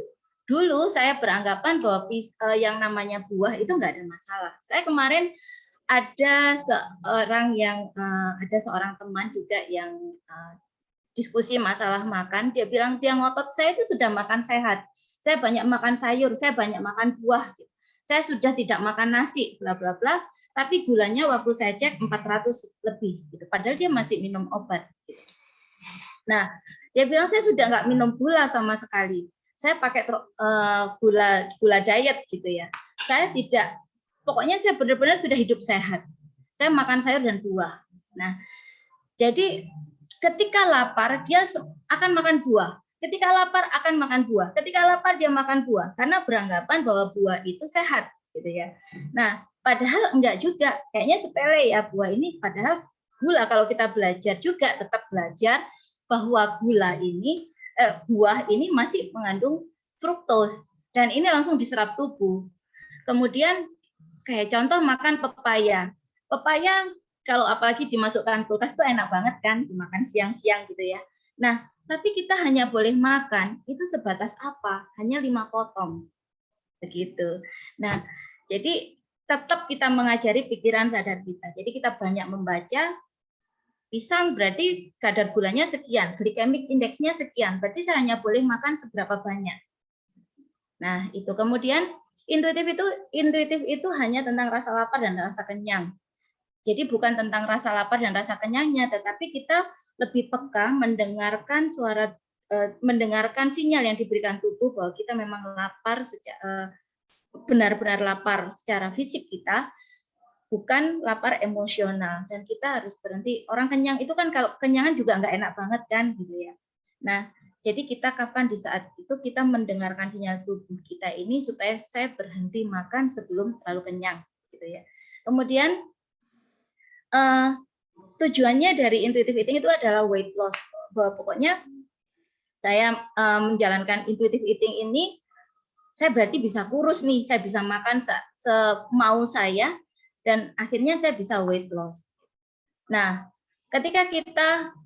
Dulu saya beranggapan bahwa yang namanya buah itu nggak ada masalah. Saya kemarin ada seorang teman juga yang diskusi masalah makan, dia bilang dia ngotot saya itu sudah makan sehat, saya banyak makan sayur, saya banyak makan buah, saya sudah tidak makan nasi, bla bla bla, tapi gulanya waktu saya cek 400 lebih, gitu. Padahal dia masih minum obat. Gitu. Nah, dia bilang saya sudah nggak minum gula sama sekali, saya pakai gula diet gitu ya, saya tidak. Pokoknya saya benar-benar sudah hidup sehat. Saya makan sayur dan buah. Nah, jadi ketika lapar dia akan makan buah. Ketika lapar akan makan buah. Ketika lapar dia makan buah karena beranggapan bahwa buah itu sehat, gitu ya. Nah, padahal enggak juga. Kayaknya sepele ya buah ini. Padahal gula kalau kita belajar juga tetap belajar bahwa gula ini buah ini masih mengandung fruktos dan ini langsung diserap tubuh. Kemudian kayak contoh makan pepaya. Pepaya kalau apalagi dimasukkan kulkas itu enak banget kan, dimakan siang-siang gitu ya. Nah, tapi kita hanya boleh makan itu sebatas apa? Hanya 5 potong. Begitu. Nah, jadi tetap kita mengajari pikiran sadar kita. Jadi kita banyak membaca. Pisang berarti kadar gulanya sekian, glikemik indeksnya sekian, berarti saya hanya boleh makan seberapa banyak. Nah, itu kemudian intuitif itu hanya tentang rasa lapar dan rasa kenyang. Jadi bukan tentang rasa lapar dan rasa kenyangnya, tetapi kita lebih peka mendengarkan mendengarkan sinyal yang diberikan tubuh bahwa kita memang lapar, benar-benar lapar secara fisik kita, bukan lapar emosional. Dan kita harus berhenti. Orang kenyang itu kan kalau kenyangan juga nggak enak banget kan gitu ya. Nah, jadi kita kapan di saat itu kita mendengarkan sinyal tubuh kita ini supaya saya berhenti makan sebelum terlalu kenyang gitu ya. Kemudian tujuannya dari intuitive eating itu adalah weight loss. Bahwa pokoknya saya menjalankan intuitive eating ini, saya berarti bisa kurus nih, saya bisa makan semau saya, dan akhirnya saya bisa weight loss. Nah, ketika kita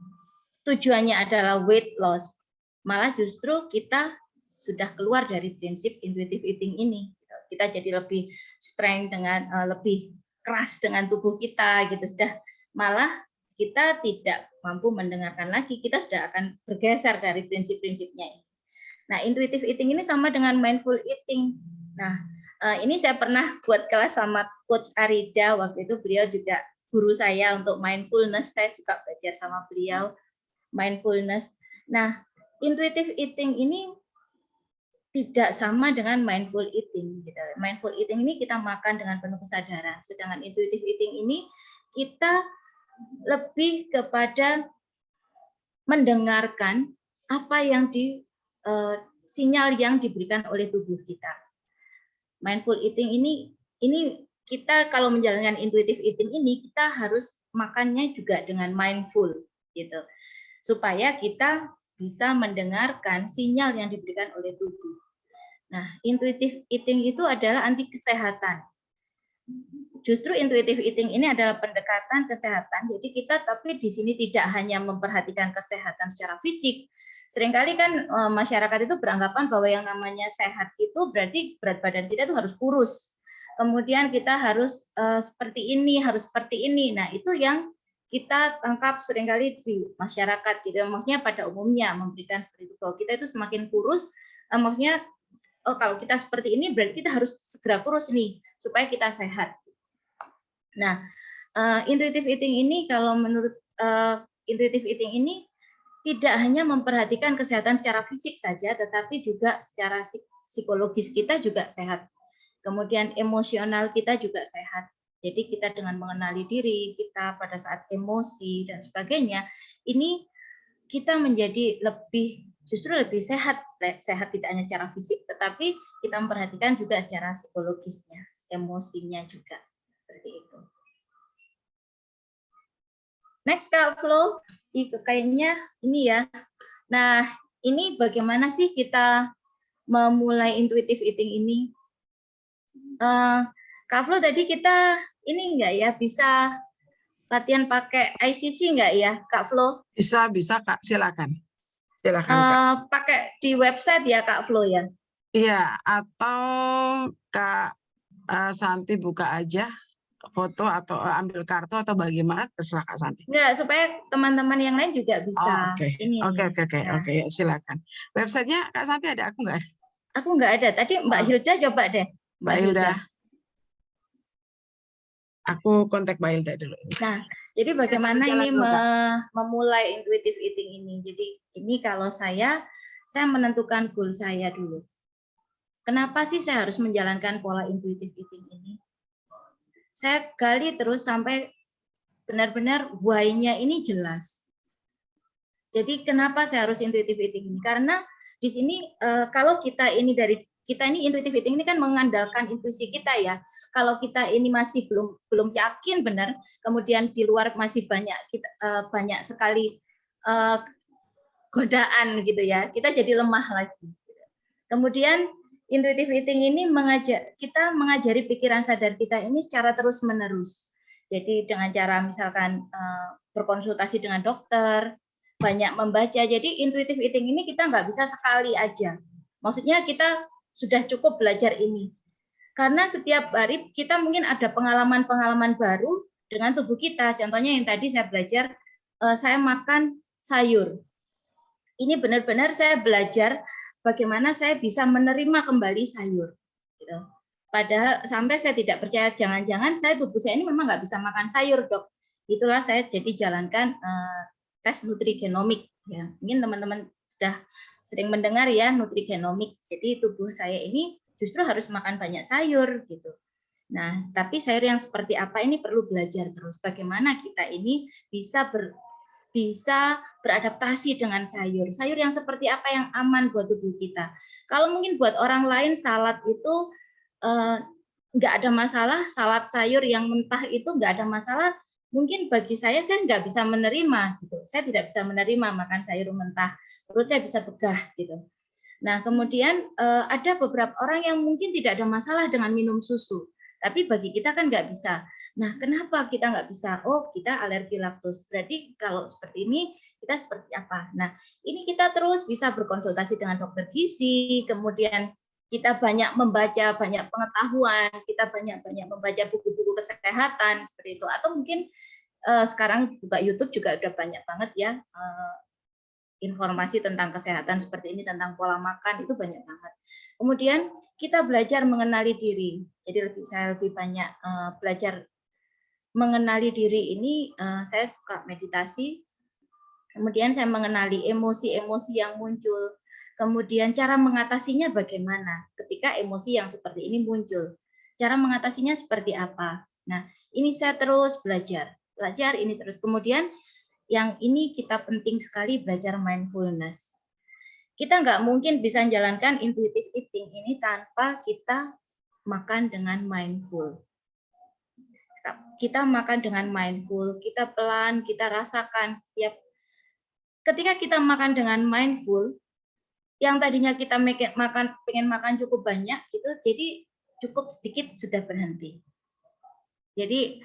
tujuannya adalah weight loss, malah justru kita sudah keluar dari prinsip intuitive eating ini. Kita jadi lebih strength dengan lebih keras dengan tubuh kita gitu. Sudah malah kita tidak mampu mendengarkan lagi, kita sudah akan bergeser dari prinsip-prinsipnya ini. Nah, intuitive eating ini sama dengan mindful eating. Nah, ini saya pernah buat kelas sama Coach Arida, waktu itu beliau juga guru saya untuk mindfulness, saya suka belajar sama beliau, mindfulness. Nah, intuitive eating ini tidak sama dengan mindful eating. Gitu. Mindful eating ini kita makan dengan penuh kesadaran, sedangkan intuitive eating ini kita lebih kepada mendengarkan apa yang sinyal yang diberikan oleh tubuh kita. Mindful eating ini kita kalau menjalankan intuitive eating ini kita harus makannya juga dengan mindful gitu. Supaya kita bisa mendengarkan sinyal yang diberikan oleh tubuh. Nah, intuitive eating itu adalah anti kesehatan. Justru intuitive eating ini adalah pendekatan kesehatan. Jadi kita tapi di sini tidak hanya memperhatikan kesehatan secara fisik. Seringkali kan masyarakat itu beranggapan bahwa yang namanya sehat itu berarti berat badan kita itu harus kurus. Kemudian kita harus seperti ini, harus seperti ini. Nah, itu yang kita tangkap seringkali di masyarakat gitu. Maksudnya pada umumnya memberikan seperti itu bahwa kita itu semakin kurus, maksudnya kalau kita seperti ini berarti kita harus segera kurus nih supaya kita sehat. Nah, intuitive eating ini kalau menurut intuitive eating ini tidak hanya memperhatikan kesehatan secara fisik saja, tetapi juga secara psikologis kita juga sehat. Kemudian emosional kita juga sehat. Jadi kita dengan mengenali diri kita pada saat emosi dan sebagainya, ini kita menjadi justru lebih sehat tidak hanya secara fisik, tetapi kita memperhatikan juga secara psikologisnya, emosinya juga seperti itu. Next Kak Flo, kayaknya ini ya. Nah, ini bagaimana sih kita memulai intuitive eating ini? Kak Flo tadi kita ini enggak ya bisa latihan pakai ICC enggak ya, Kak Flo? Bisa Kak, silakan. Silakan Kak. Pakai di website ya Kak Flo ya? Iya, atau Kak Santi buka aja foto atau ambil kartu atau bagaimana, terserah Kak Santi. Enggak, supaya teman-teman yang lain juga bisa. Oke, silakan. Websitenya Kak Santi ada, aku nggak ada. Aku nggak ada. Tadi Mbak Hilda coba deh. Mbak Hilda. Aku kontak Mbak Hilda dulu. Nah, jadi bagaimana ini memulai intuitive eating ini? Jadi ini kalau saya menentukan goal saya dulu. Kenapa sih saya harus menjalankan pola intuitive eating ini? Saya gali terus sampai benar-benar why-nya ini jelas. Jadi kenapa saya harus intuitive eating ini? Karena di sini kalau kita ini intuitive eating ini kan mengandalkan intuisi kita ya. Kalau kita ini masih belum yakin benar, kemudian di luar masih banyak sekali godaan gitu ya. Kita jadi lemah lagi. Kemudian intuitive eating ini kita mengajari pikiran sadar kita ini secara terus-menerus. Jadi dengan cara misalkan berkonsultasi dengan dokter, banyak membaca. Jadi intuitive eating ini kita nggak bisa sekali aja. Maksudnya kita sudah cukup belajar ini. Karena setiap hari kita mungkin ada pengalaman-pengalaman baru dengan tubuh kita. Contohnya yang tadi saya belajar, saya makan sayur. Ini benar-benar saya belajar bagaimana saya bisa menerima kembali sayur. Gitu. Padahal sampai saya tidak percaya, jangan-jangan tubuh saya ini memang nggak bisa makan sayur, dok. Itulah saya jadi jalankan tes nutrigenomik. Ya, mungkin teman-teman sudah sering mendengar ya nutrigenomik. Jadi tubuh saya ini justru harus makan banyak sayur gitu. Nah, tapi sayur yang seperti apa ini perlu belajar terus. Bagaimana kita ini bisa beradaptasi dengan sayur. Sayur yang seperti apa yang aman buat tubuh kita. Kalau mungkin buat orang lain salad itu nggak ada masalah, salad sayur yang mentah itu nggak ada masalah. Mungkin bagi saya nggak bisa menerima gitu. Saya tidak bisa menerima makan sayur mentah. Perut saya bisa begah gitu. Nah, kemudian ada beberapa orang yang mungkin tidak ada masalah dengan minum susu, tapi bagi kita kan nggak bisa. Nah, kenapa kita nggak bisa? Oh, kita alergi laktos. Berarti kalau seperti ini kita seperti apa? Nah, ini kita terus bisa berkonsultasi dengan dokter gizi, kemudian kita banyak membaca banyak pengetahuan, kita banyak membaca buku-buku kesehatan seperti itu. Atau mungkin sekarang buka YouTube juga udah banyak banget ya informasi tentang kesehatan seperti ini, tentang pola makan itu banyak banget. Kemudian kita belajar mengenali diri. Jadi saya lebih banyak belajar mengenali diri ini. Saya suka meditasi. Kemudian saya mengenali emosi-emosi yang muncul. Kemudian cara mengatasinya bagaimana ketika emosi yang seperti ini muncul. Cara mengatasinya seperti apa. Nah, ini saya terus belajar ini terus. Kemudian yang ini kita penting sekali belajar mindfulness. Kita nggak mungkin bisa menjalankan intuitive eating ini tanpa kita makan dengan mindful. Kita makan dengan mindful, kita pelan, kita rasakan setiap. Ketika kita makan dengan mindful, yang tadinya kita pengen makan cukup banyak, gitu, jadi cukup sedikit sudah berhenti. Jadi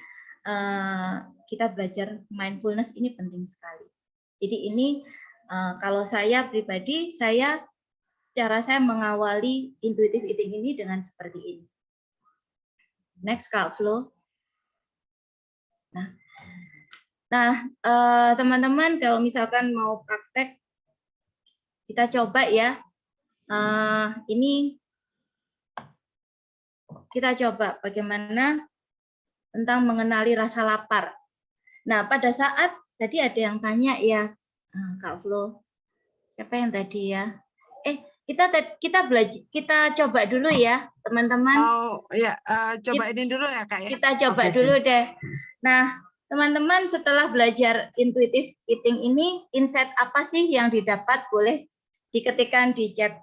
kita belajar mindfulness ini penting sekali. Jadi ini kalau saya pribadi, cara saya mengawali intuitive eating ini dengan seperti ini. Next, Kak Flo. Nah, teman-teman kalau misalkan mau praktek, kita coba ya. Ini kita coba bagaimana tentang mengenali rasa lapar. Nah, pada saat tadi ada yang tanya ya, Kak Flo, siapa yang tadi ya? Kita coba dulu ya, teman-teman. Oh ya, coba ini dulu ya Kak ya. Kita coba dulu deh. Nah, teman-teman setelah belajar intuitive eating ini, insight apa sih yang didapat? Boleh diketikkan di chat.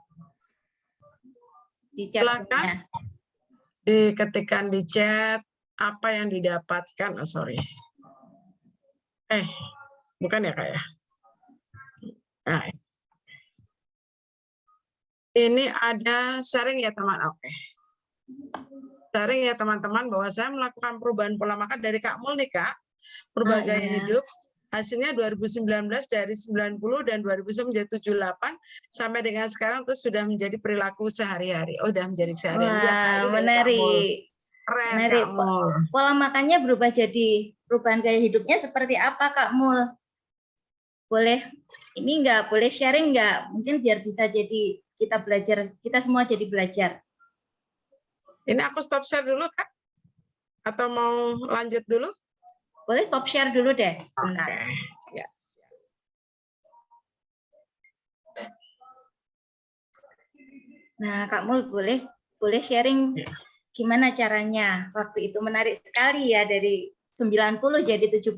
Silakan diketikkan di chat apa yang didapatkan. Oh, sorry. Bukan ya Kak ya. Nah, ini ada sharing ya teman. Oke. Sharing ya teman-teman bahwa saya melakukan perubahan pola makan dari Kak Mul nih Kak. Perubahan gaya hidup. Hasilnya 2019 dari 90 dan 2019 menjadi 78 sampai dengan sekarang terus sudah menjadi perilaku sehari-hari. Oh, sudah menjadi sehari-hari. Wah, menarik. Keren, menarik. Kak Mul. Pola makannya berubah jadi perubahan gaya hidupnya seperti apa, Kak Mul? Boleh ini nggak? Boleh sharing nggak? Mungkin biar bisa jadi kita belajar, kita semua jadi belajar. Ini aku stop share dulu, Kak? Atau mau lanjut dulu? Boleh stop share dulu deh. Sebentar. Oke. Ya. Nah, Kak Mul boleh sharing gimana caranya? Waktu itu menarik sekali ya, dari 90 jadi 78.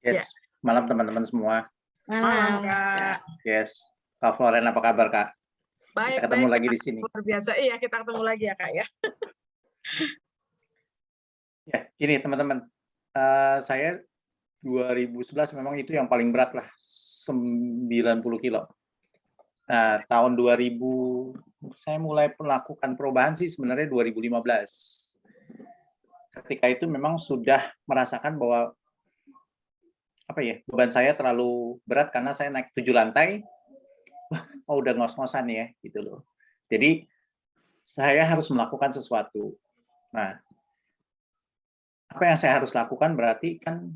Yes. Malam teman-teman semua. Malam, Kak. Yes. Kak Floren, apa kabar, Kak? Baik, kita ketemu lagi di sini. Luar biasa. Iya, kita ketemu lagi ya, Kak ya. Ya, gini teman-teman. Saya 2011 memang itu yang paling berat lah, 90 kilo. Nah, tahun 2000 saya mulai melakukan perubahan sih sebenarnya 2015. ketika itu memang sudah merasakan bahwa beban saya terlalu berat karena saya naik 7 lantai, udah ngos-ngosan ya gitu loh. Jadi saya harus melakukan sesuatu. Nah, apa yang saya harus lakukan berarti kan,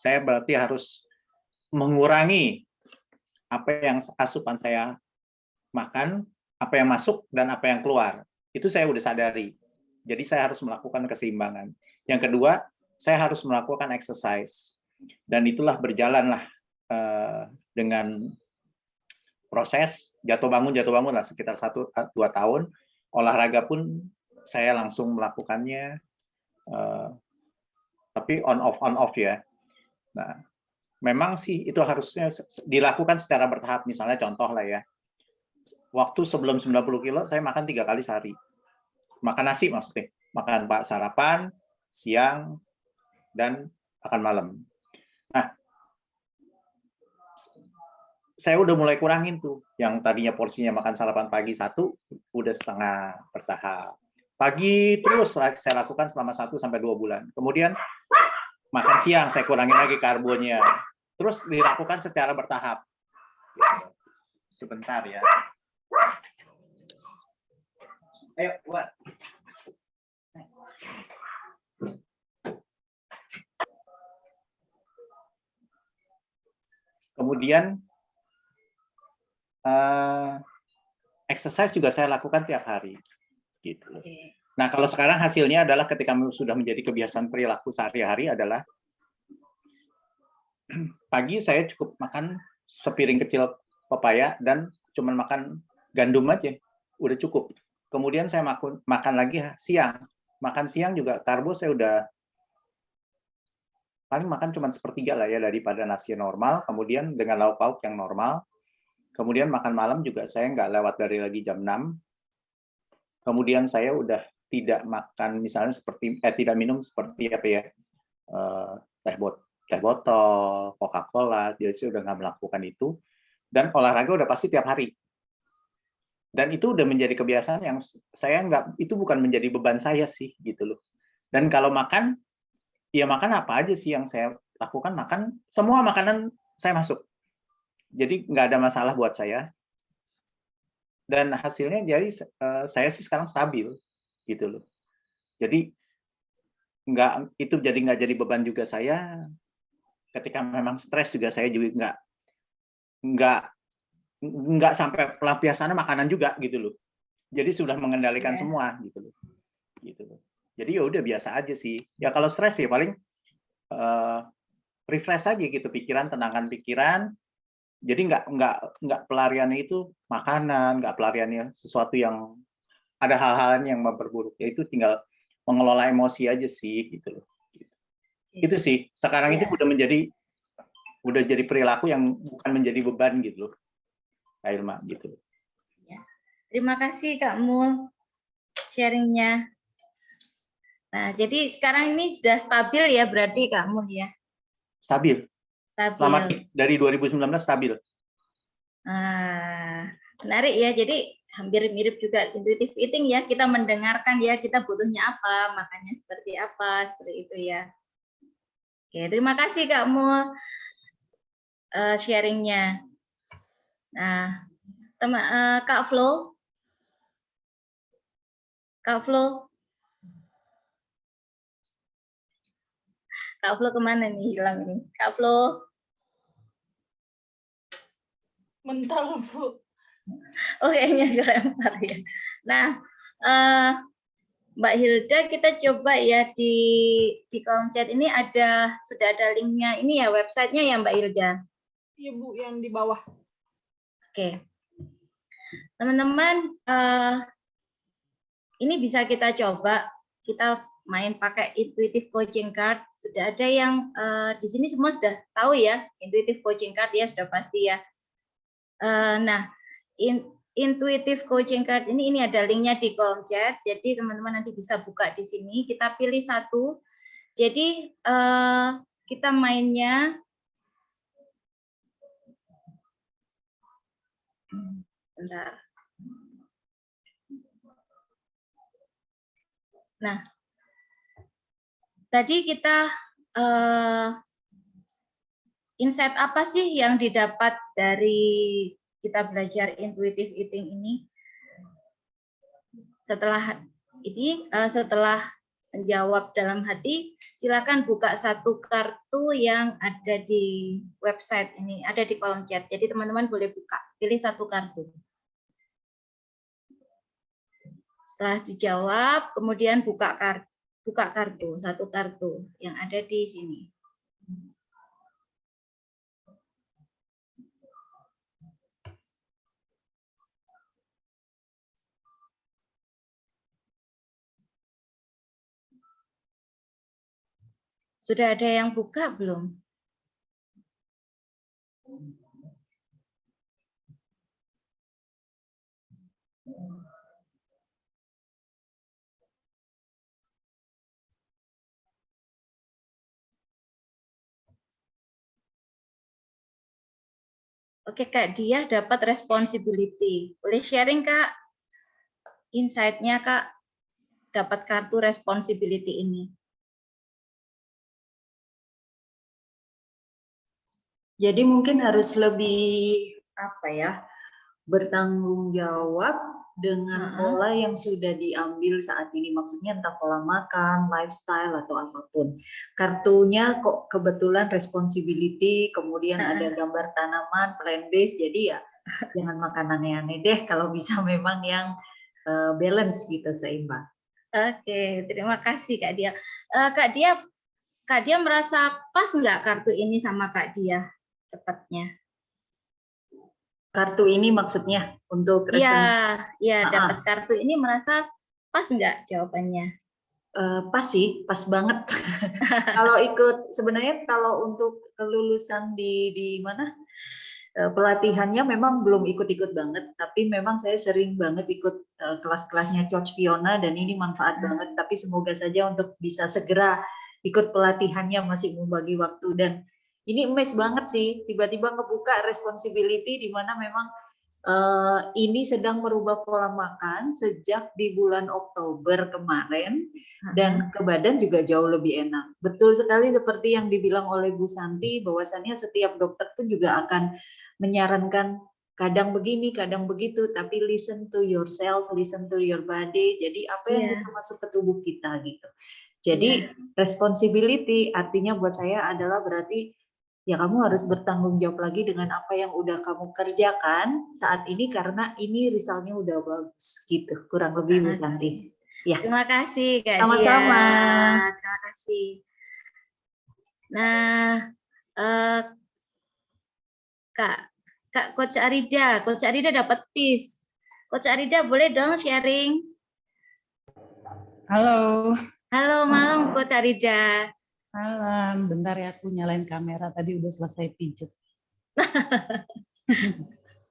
saya berarti harus mengurangi apa yang asupan saya makan, apa yang masuk dan apa yang keluar. Itu saya udah sadari. Jadi saya harus melakukan keseimbangan. Yang kedua, saya harus melakukan exercise. Dan itulah berjalanlah dengan proses jatuh bangun lah sekitar 1-2 tahun. Olahraga pun saya langsung melakukannya, tapi on off ya. Nah, memang sih itu harusnya dilakukan secara bertahap. Misalnya contoh lah ya, waktu sebelum 90 kilo saya makan 3 kali sehari. Makan nasi maksudnya, makan sarapan, siang, dan makan malam. Nah, saya udah mulai kurangin tuh, yang tadinya porsinya makan sarapan pagi 1, udah setengah bertahap. Pagi terus saya lakukan selama 1-2 bulan. Kemudian makan siang saya kurangin lagi karbonya. Terus dilakukan secara bertahap. Sebentar ya. Ayo, buat. Kemudian exercise juga saya lakukan tiap hari, gitu. Nah, kalau sekarang hasilnya adalah ketika sudah menjadi kebiasaan perilaku sehari-hari adalah pagi saya cukup makan sepiring kecil pepaya dan cuma makan gandum aja, udah cukup. Kemudian saya makan lagi siang. Makan siang juga karbo saya udah paling makan cuma 1/3 lah ya daripada nasi normal, kemudian dengan lauk pauk yang normal. Kemudian makan malam juga saya nggak lewat dari lagi jam 6. Kemudian saya udah tidak makan misalnya tidak minum seperti teh botol, Coca-Cola, jadi saya udah nggak melakukan itu. Dan olahraga udah pasti tiap hari. Dan itu udah menjadi kebiasaan yang saya itu bukan menjadi beban saya sih gitu loh. Dan kalau makan, ya makan apa aja sih yang saya lakukan, makan semua makanan saya masuk. Jadi nggak ada masalah buat saya. Dan hasilnya jadi saya sih sekarang stabil gitu loh. Jadi itu nggak jadi beban juga saya. Ketika memang stres juga saya juga nggak sampai pelampiasannya makanan juga gitu loh. Jadi sudah mengendalikan semua gitu loh. Gitu loh. Jadi ya udah biasa aja sih. Ya kalau stres ya paling refresh aja gitu pikiran, tenangkan pikiran. Jadi nggak pelariannya itu makanan, nggak pelariannya sesuatu yang ada hal-hal yang memperburuk. Ya itu tinggal mengelola emosi aja sih gitu loh. Itu sih. Sekarang itu udah jadi perilaku yang bukan menjadi beban gitu loh. Kak Irma gitu. Ya. Terima kasih Kak Mul sharingnya. Nah, jadi sekarang ini sudah stabil ya berarti Kak Mul ya? Stabil. Selama dari 2019 stabil. Menarik ya. Jadi hampir mirip juga intuitive eating ya. Kita mendengarkan ya kita butuhnya apa, makannya seperti apa, seperti itu ya. Oke, terima kasih Kak Mul sharingnya. Nah, Kak Flo. Kak Flo kemana nih hilang nih? Kak Flo. Mental, Bu. Oh, kayaknya dilempar ya. Nah, Mbak Hilda, kita coba ya di kolom chat ini sudah ada linknya ini ya, websitenya ya Mbak Hilda. Iya Bu, yang di bawah. Oke, teman-teman, ini bisa kita coba. Kita main pakai intuitive coaching card. Sudah ada yang di sini semua sudah tahu ya, intuitive coaching card ya sudah pasti ya. Nah, intuitive coaching card ini ada linknya di kolom chat. Jadi teman-teman nanti bisa buka di sini. Kita pilih satu. Jadi kita mainnya. Bentar. Nah, tadi kita insight apa sih yang didapat dari kita belajar intuitive eating ini? Setelah menjawab dalam hati, silakan buka satu kartu yang ada di website ini, ada di kolom chat. Jadi teman-teman boleh buka, pilih satu kartu. Setelah dijawab, kemudian buka kartu, satu kartu yang ada di sini. Sudah ada yang buka belum? Oke, Kak Dia dapat responsibility. Boleh sharing, Kak? Insight-nya, Kak, dapat kartu responsibility ini. Jadi mungkin harus lebih bertanggung jawab dengan pola yang sudah diambil saat ini. Maksudnya entah pola makan, lifestyle atau apapun. Kartunya kok kebetulan responsibility, kemudian ada gambar tanaman, plant based. Jadi ya jangan makan aneh-aneh deh kalau bisa memang yang balance gitu, seimbang. Oke, terima kasih Kak Dia. Kak Dia merasa pas nggak kartu ini sama Kak Dia tepatnya? Kartu ini maksudnya untuk Iya, dapat kartu ini merasa pas nggak jawabannya? Pas sih, pas banget. Kalau sebenarnya kalau untuk kelulusan di mana pelatihannya memang belum ikut-ikut banget, tapi memang saya sering banget ikut kelas-kelasnya Coach Fiona dan ini manfaat banget. Tapi semoga saja untuk bisa segera ikut pelatihannya, masih membagi waktu. Dan ini amazed banget sih, tiba-tiba ngebuka responsibility di mana memang ini sedang merubah pola makan sejak di bulan Oktober kemarin dan ke badan juga jauh lebih enak. Betul sekali seperti yang dibilang oleh Bu Santi, bahwasannya setiap dokter pun juga akan menyarankan kadang begini, kadang begitu, tapi listen to yourself, listen to your body. Jadi apa yang bisa masuk ke tubuh kita gitu. Jadi responsibility artinya buat saya adalah berarti ya kamu harus bertanggung jawab lagi dengan apa yang udah kamu kerjakan saat ini karena ini resultnya udah bagus gitu, kurang lebih Bu Santi. Ya. Terima kasih Kak Dia. Sama-sama. Terima kasih. Nah, Kak Coach Arida dapat PIS. Coach Arida boleh dong sharing? Halo. Halo, malam Coach Arida. Malam, bentar ya aku nyalain kamera, tadi udah selesai pijet.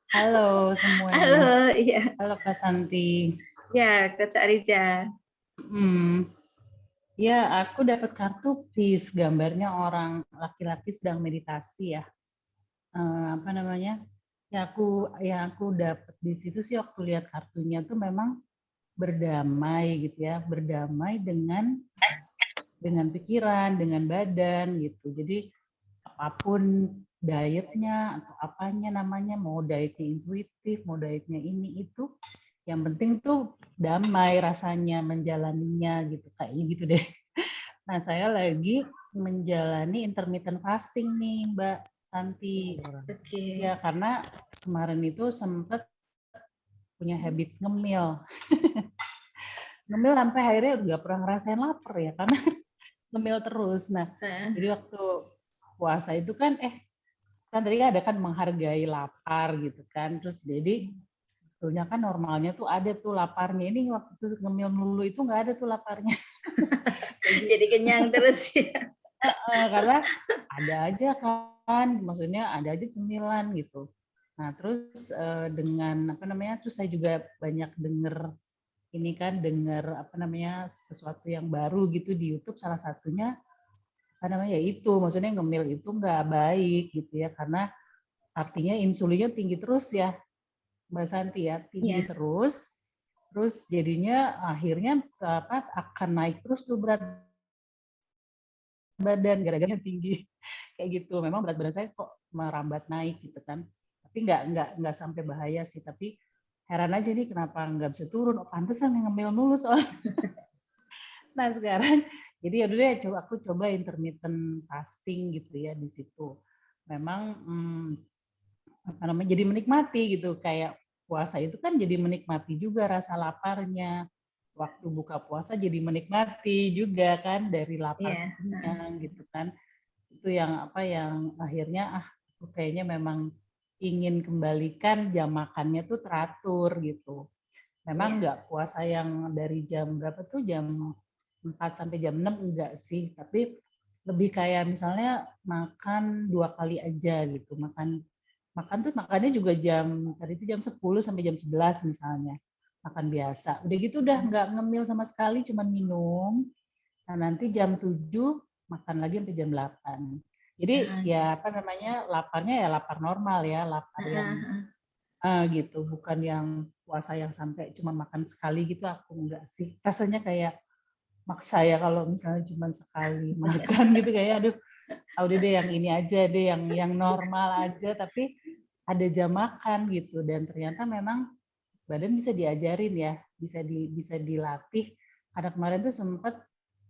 Halo semuanya. Halo, iya. Halo Kak Santi. Ya, Coach Arida. Ya, aku dapat kartu PIS, gambarnya orang laki-laki sedang meditasi ya. Apa namanya? Yang aku dapat di situ sih waktu lihat kartunya tuh memang berdamai gitu ya, berdamai dengan pikiran, dengan badan gitu. Jadi apapun dietnya atau apanya namanya, mau dietnya intuitif, mau dietnya ini itu, yang penting tuh damai rasanya menjalaninya gitu, kayaknya gitu deh. Nah, saya lagi menjalani intermittent fasting nih, Mbak Santi. Ya, karena kemarin itu sempat punya habit ngemil. Ngemil sampai akhirnya nggak pernah ngerasain lapar ya, karena ngemil terus. Nah, jadi waktu puasa itu kan tadi ada kan menghargai lapar gitu kan. Terus jadi sebetulnya kan normalnya tuh ada tuh laparnya. Ini waktu ngemil dulu itu nggak ada tuh laparnya. Jadi kenyang terus ya. Karena ada aja kan, maksudnya ada aja cemilan gitu. Nah, terus dengan apa namanya? Terus saya juga banyak dengar sesuatu yang baru gitu di YouTube, salah satunya itu maksudnya ngemil itu nggak baik gitu ya, karena artinya insulinnya tinggi terus ya Mbak Santi ya, tinggi terus jadinya akhirnya akan naik terus tuh berat badan gara-gara tinggi kayak gitu. Memang berat badan saya kok merambat naik gitu kan. Tapi nggak sampai bahaya sih. Tapi heran aja nih kenapa nggak bisa turun. Oh, pantesan ngemil mulu soalnya. Nah sekarang jadi yaudah deh aku coba intermittent fasting gitu ya di situ. Memang apa namanya jadi menikmati gitu, kayak puasa itu kan jadi menikmati juga rasa laparnya. Waktu buka puasa jadi menikmati juga kan, dari lapar Iya. ke kenyang gitu kan. Itu yang apa yang akhirnya kayaknya memang ingin kembalikan jam makannya tuh teratur gitu. Memang nggak puasa yang dari jam berapa tuh, jam 4 sampai jam 6 enggak sih, tapi lebih kayak misalnya makan 2 kali aja gitu. Makan tuh makannya juga tadi itu jam 10 sampai jam 11 misalnya. Makan biasa. Udah gitu udah nggak ngemil sama sekali, cuman minum. Nah, nanti jam 7 makan lagi sampai jam 8. Jadi ya apa namanya, laparnya ya lapar normal ya, lapar yang gitu, bukan yang puasa yang sampai cuma makan sekali gitu, aku enggak sih. Rasanya kayak maksa ya kalau misalnya cuma sekali makan gitu, kayak aduh, udah deh yang ini aja deh, yang normal aja, tapi ada jam makan gitu. Dan ternyata memang badan bisa diajarin ya, bisa dilatih. Karena kemarin tuh sempat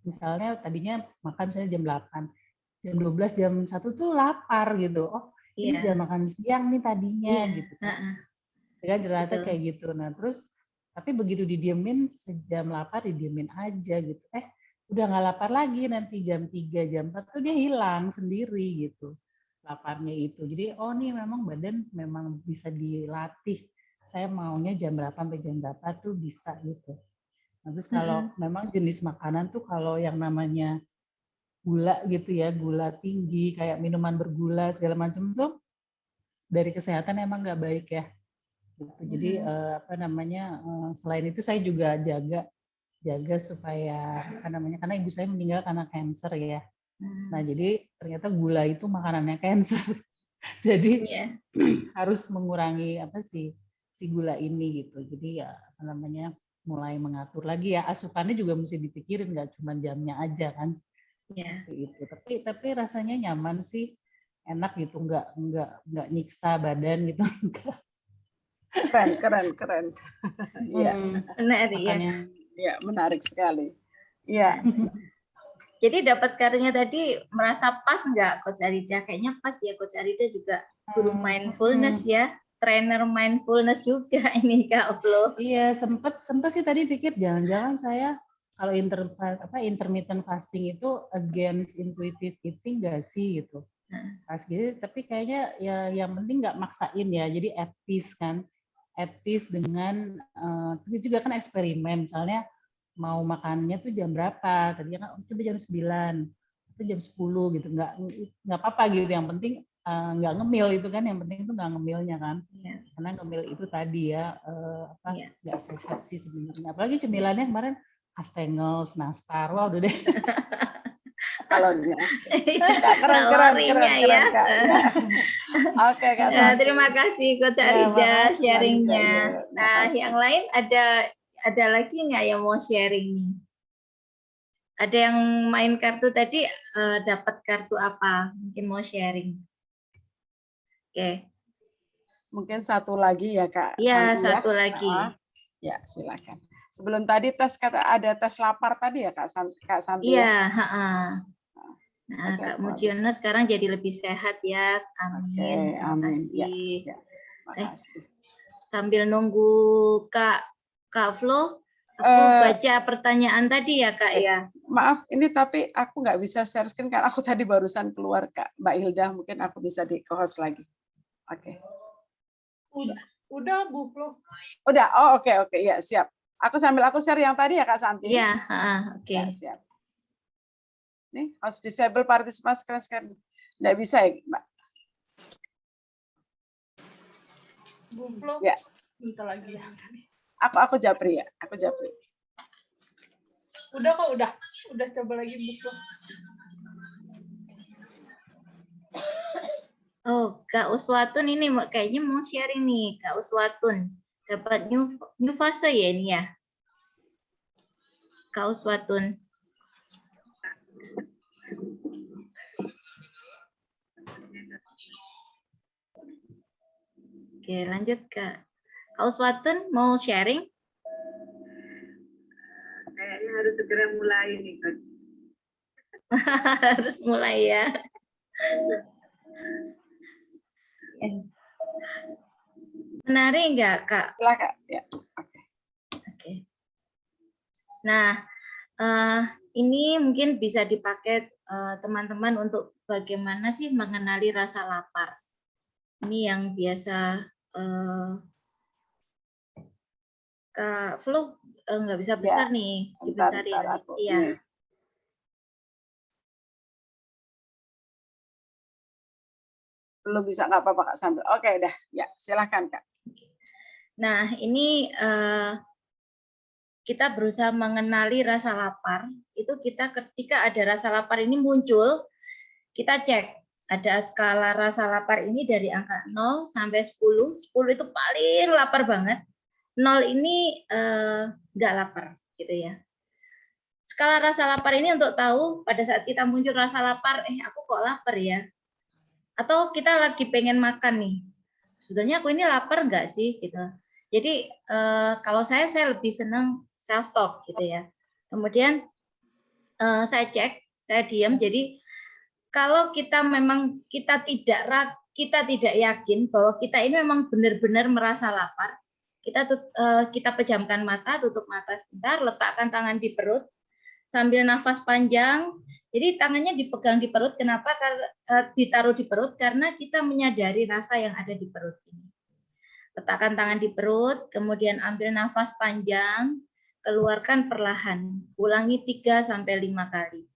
misalnya tadinya makan misalnya jam 8, jam 12, jam 1 tuh lapar gitu. Oh, ini jam makan siang nih tadinya gitu kan. Kan ternyata kayak gitu. Nah, terus tapi begitu didiemin sejam lapar didiemin aja gitu. Udah nggak lapar lagi, nanti jam 3, jam 4 tuh dia hilang sendiri gitu. Laparnya itu. Jadi nih memang badan memang bisa dilatih. Saya maunya jam berapa sampai jam berapa tuh bisa gitu. Nah, terus kalau memang jenis makanan tuh kalau yang namanya gula gitu ya, gula tinggi, kayak minuman bergula segala macam tuh dari kesehatan emang nggak baik ya. Jadi apa namanya, selain itu saya juga jaga supaya apa namanya, karena ibu saya meninggal karena kanker ya. Nah jadi ternyata gula itu makanannya kanker. Jadi harus mengurangi si gula ini gitu. Jadi ya apa namanya, mulai mengatur lagi ya, asupannya juga mesti dipikirin, nggak cuma jamnya aja kan. Itu. Tapi rasanya nyaman sih, enak gitu, nggak nyiksa badan gitu. Keren. Iya. Menarik ya. Iya, menarik sekali. Iya. Jadi dapat kartunya tadi merasa pas nggak Coach Arida? Kayaknya pas ya, Coach Arida juga guru mindfulness ya, trainer mindfulness juga ini Kak Flo. Iya, sempat sih tadi pikir jangan-jangan saya kalau intermittent fasting itu against intuitive eating nggak sih gitu. Pas gitu, tapi kayaknya ya yang penting nggak maksain ya, jadi at peace kan. At peace dengan itu juga kan eksperimen, misalnya mau makannya tuh jam berapa, tadinya kan itu jam 9 itu jam 10 gitu, nggak apa-apa gitu, yang penting nggak ngemil itu kan, yang penting itu nggak ngemilnya kan, karena ngemil itu tadi ya nggak sehat sih sebenarnya, apalagi cemilannya kemarin kastengel, nastar, wah udah deh. Kalorinya. Kalorinya ya. Oke, Kak Santi. Terima kasih Coach Arida sharingnya. Nah, yang lain ada lagi nggak yang mau sharing nih? Ada yang main kartu tadi dapat kartu apa? Mungkin mau sharing. Oke. Mungkin satu lagi ya Kak. Iya, Santi, satu lagi. Ya, silakan. Sebelum tadi ada tes lapar tadi ya Kak Santi. Iya, Nah, Kak Mujiono sekarang jadi lebih sehat ya. Amin. Terima kasih. Ya, makasih. Sambil nunggu Kak Flo, aku baca pertanyaan tadi ya Kak ya. Maaf, ini tapi aku nggak bisa share screen karena aku tadi barusan keluar Kak. Mbak Hilda, mungkin aku bisa di co-host lagi. Oke. Udah Bu Flo. Udah, oke, ya siap. Aku share yang tadi ya Kak Santi. Iya, oke. Ya, siap. Nih, harus disable participant screen. Nggak bisa ya, Mbak? Bu Flo, ya. Bentar lagi ya. Aku japri ya, Udah kok, udah coba lagi Bu Flo. Oh, Kak Uswatun ini kayaknya mau sharing nih, Kak Uswatun. Dapat new fase ya ini ya? Kak Uswatun. Oke, lanjut Kak. Kak Uswatun mau sharing? Kayaknya harus segera mulai nih, Coach. Harus mulai ya. Menarik nggak Kak? Silakan. Ya. Oke. Nah, ini mungkin bisa dipakai teman-teman untuk bagaimana sih mengenali rasa lapar. Ini yang biasa Kak Flo nggak bisa besar nih, Bentar, dibesarin. aku Iya. ini. Belum bisa nggak apa-apa Kak sambil. Oke, udah. Ya, silakan Kak. Nah, ini kita berusaha mengenali rasa lapar. Itu kita ketika ada rasa lapar ini muncul, kita cek. Ada skala rasa lapar ini dari angka 0 sampai 10. 10 itu paling lapar banget. 0 ini nggak lapar, gitu ya. Skala rasa lapar ini untuk tahu pada saat kita muncul rasa lapar, aku kok lapar ya? Atau kita lagi pengen makan nih. Sebetulnya aku ini lapar nggak sih? Gitu. Jadi kalau saya lebih senang self talk gitu ya. Kemudian saya cek, saya diam. Jadi kalau kita memang kita tidak yakin bahwa kita ini memang benar-benar merasa lapar, kita pejamkan mata, tutup mata sebentar, letakkan tangan di perut sambil nafas panjang. Jadi tangannya dipegang di perut. Kenapa? Karena ditaruh di perut karena kita menyadari rasa yang ada di perut ini. Letakkan tangan di perut, kemudian ambil nafas panjang, keluarkan perlahan. Ulangi 3 sampai 5 kali.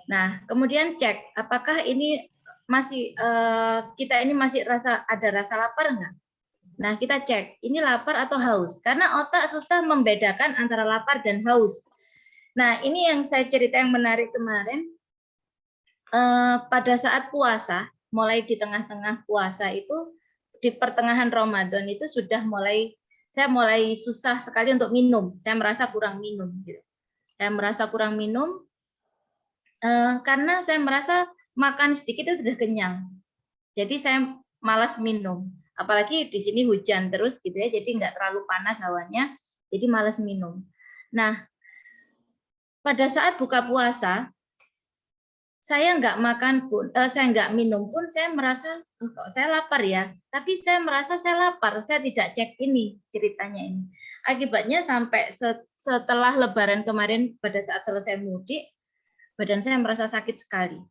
Nah, kemudian cek apakah ini masih kita ini masih ada rasa lapar enggak? Nah, kita cek ini lapar atau haus karena otak susah membedakan antara lapar dan haus. Nah, ini yang saya cerita yang menarik kemarin. Pada saat puasa, mulai di tengah-tengah puasa itu, di pertengahan Ramadan itu saya mulai susah sekali untuk minum. Saya merasa kurang minum. Gitu. Saya merasa kurang minum karena saya merasa makan sedikit itu sudah kenyang. Jadi saya malas minum. Apalagi di sini hujan terus gitu ya, jadi nggak terlalu panas hawanya, jadi malas minum. Nah, pada saat buka puasa, saya nggak makan pun, saya nggak minum pun, saya merasa kok saya lapar ya. Tapi saya merasa saya lapar, saya tidak cek ini ceritanya ini. Akibatnya sampai setelah Lebaran kemarin pada saat selesai mudik, badan saya merasa sakit sekali.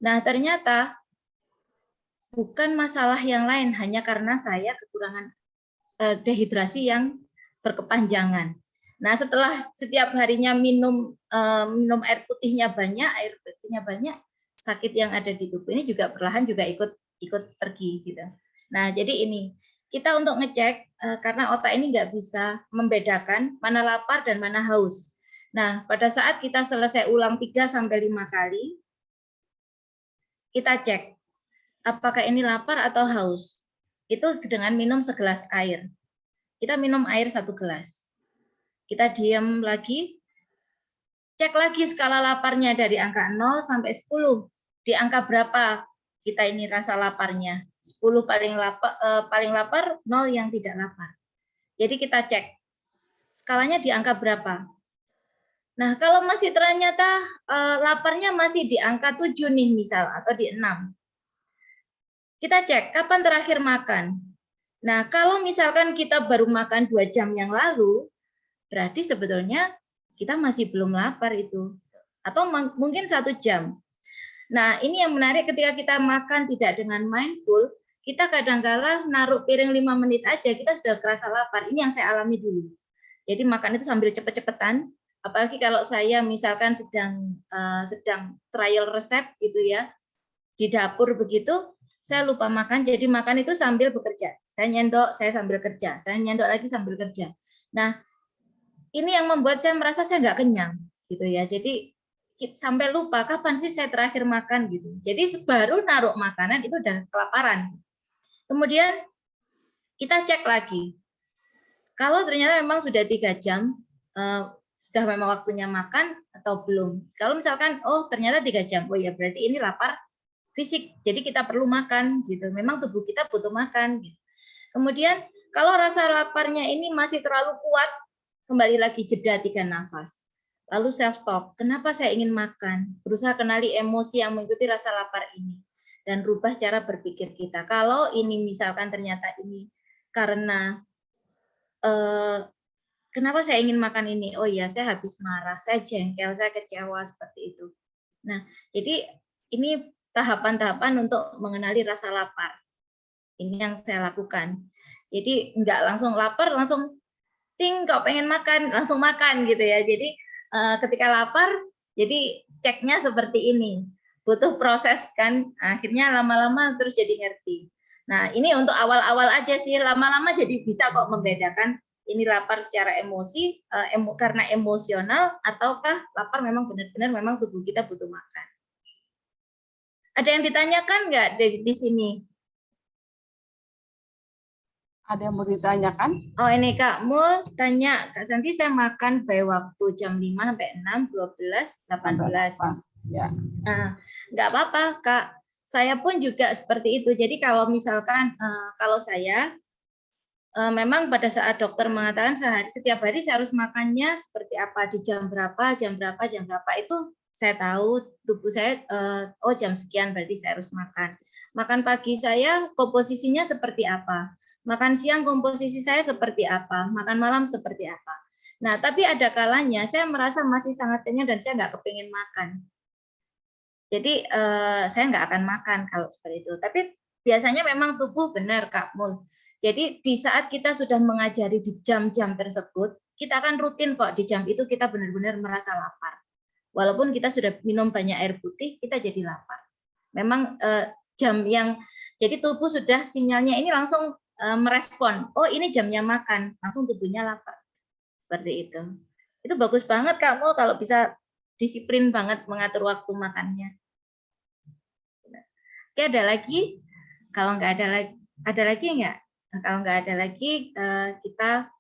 Nah ternyata bukan masalah yang lain, hanya karena saya kekurangan dehidrasi yang berkepanjangan. Nah, setelah setiap harinya minum air putihnya banyak, sakit yang ada di tubuh ini juga perlahan juga ikut pergi gitu. Nah, jadi ini kita untuk ngecek karena otak ini nggak bisa membedakan mana lapar dan mana haus. Nah, pada saat kita selesai ulang 3 sampai 5 kali, kita cek apakah ini lapar atau haus. Itu dengan minum segelas air. Kita minum air 1 gelas. Kita diam lagi, cek lagi skala laparnya dari angka 0 sampai 10. Di angka berapa kita ini rasa laparnya? 10 paling lapar, 0 yang tidak lapar. Jadi kita cek skalanya di angka berapa. Nah, kalau masih ternyata laparnya masih di angka 7 nih misal, atau di 6. Kita cek kapan terakhir makan. Nah, kalau misalkan kita baru makan 2 jam yang lalu, berarti sebetulnya kita masih belum lapar itu. Atau mungkin 1 jam. Nah, ini yang menarik ketika kita makan tidak dengan mindful, kita kadang-kala naruh piring 5 menit aja, kita sudah kerasa lapar. Ini yang saya alami dulu. Jadi makan itu sambil cepet-cepetan, apalagi kalau saya misalkan sedang trial resep gitu ya, di dapur begitu, saya lupa makan, jadi makan itu sambil bekerja. Saya nyendok, saya sambil kerja. Saya nyendok lagi sambil kerja. Nah, ini yang membuat saya merasa saya nggak kenyang, gitu ya. Jadi sampai lupa kapan sih saya terakhir makan gitu. Jadi baru naruh makanan itu udah kelaparan. Kemudian kita cek lagi. Kalau ternyata memang sudah 3 jam, sudah memang waktunya makan atau belum. Kalau misalkan, oh ternyata 3 jam, oh ya berarti ini lapar fisik. Jadi kita perlu makan gitu. Memang tubuh kita butuh makan gitu. Kemudian kalau rasa laparnya ini masih terlalu kuat, kembali lagi jeda 3 nafas. Lalu self talk, kenapa saya ingin makan? Berusaha kenali emosi yang mengikuti rasa lapar ini dan rubah cara berpikir kita. Kalau ini misalkan ternyata ini karena kenapa saya ingin makan ini? Oh iya, saya habis marah, saya jengkel, saya kecewa seperti itu. Nah, jadi ini tahapan-tahapan untuk mengenali rasa lapar. Ini yang saya lakukan. Jadi nggak langsung lapar, langsung ting kok pengen makan, langsung makan gitu ya. Jadi ketika lapar, jadi ceknya seperti ini. Butuh proses kan, akhirnya lama-lama terus jadi ngerti. Nah, ini untuk awal-awal aja sih, lama-lama jadi bisa kok membedakan ini lapar secara emosi, karena emosional, ataukah lapar memang benar-benar memang tubuh kita butuh makan. Ada yang ditanyakan nggak di sini? Ada yang mau ditanyakan? Oh ini Kak Mul tanya, Kak Santi saya makan by waktu jam 5 sampai 6, 12, 18. Ya. Nah, nggak apa-apa Kak. Saya pun juga seperti itu. Jadi kalau misalkan kalau saya memang pada saat dokter mengatakan setiap hari saya harus makannya seperti apa, di jam berapa itu saya tahu tubuh saya oh jam sekian berarti saya harus makan. Makan pagi saya komposisinya seperti apa? Makan siang komposisi saya seperti apa? Makan malam seperti apa? Nah, tapi ada kalanya saya merasa masih sangat kenyang dan saya nggak kepingin makan. Jadi saya nggak akan makan kalau seperti itu. Tapi biasanya memang tubuh benar Kak Mul. Jadi di saat kita sudah mengajari di jam-jam tersebut, kita akan rutin kok di jam itu kita benar-benar merasa lapar. Walaupun kita sudah minum banyak air putih, kita jadi lapar. Memang jam yang jadi tubuh sudah sinyalnya ini langsung merespon. Oh ini jamnya makan, langsung tubuhnya lapar. Seperti itu. Itu bagus banget kamu kalau bisa disiplin banget mengatur waktu makannya. Oke, ada lagi? Kalau nggak ada lagi nggak? Nah, kalau nggak ada lagi, kita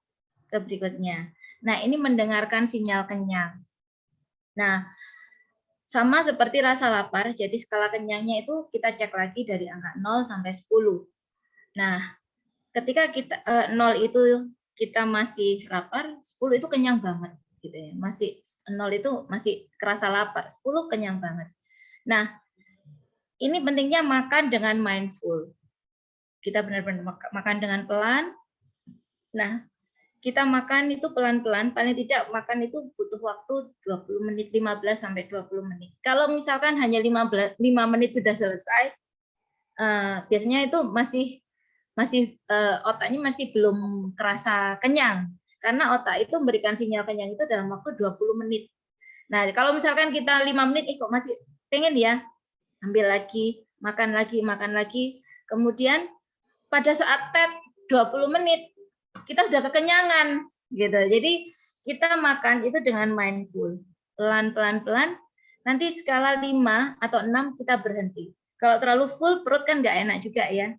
ke berikutnya. Nah, ini mendengarkan sinyal kenyang. Nah, sama seperti rasa lapar, jadi skala kenyangnya itu kita cek lagi dari angka 0 sampai 10. Nah, ketika kita 0 itu kita masih lapar, 10 itu kenyang banget gitu ya. Masih 0 itu masih kerasa lapar, 10 kenyang banget. Nah, ini pentingnya makan dengan mindful. Kita benar-benar makan dengan pelan. Nah, kita makan itu pelan-pelan, paling tidak makan itu butuh waktu 20 menit, 15 sampai 20 menit. Kalau misalkan hanya 5 menit sudah selesai, biasanya itu masih otaknya masih belum kerasa kenyang. Karena otak itu memberikan sinyal kenyang itu dalam waktu 20 menit. Nah, kalau misalkan kita 5 menit, kok masih pengen ya, ambil lagi, makan lagi. Kemudian pada saat TET 20 menit, kita sudah kekenyangan gitu. Jadi kita makan itu dengan mindful, pelan-pelan, nanti skala 5 atau 6 kita berhenti. Kalau terlalu full perut kan nggak enak juga ya.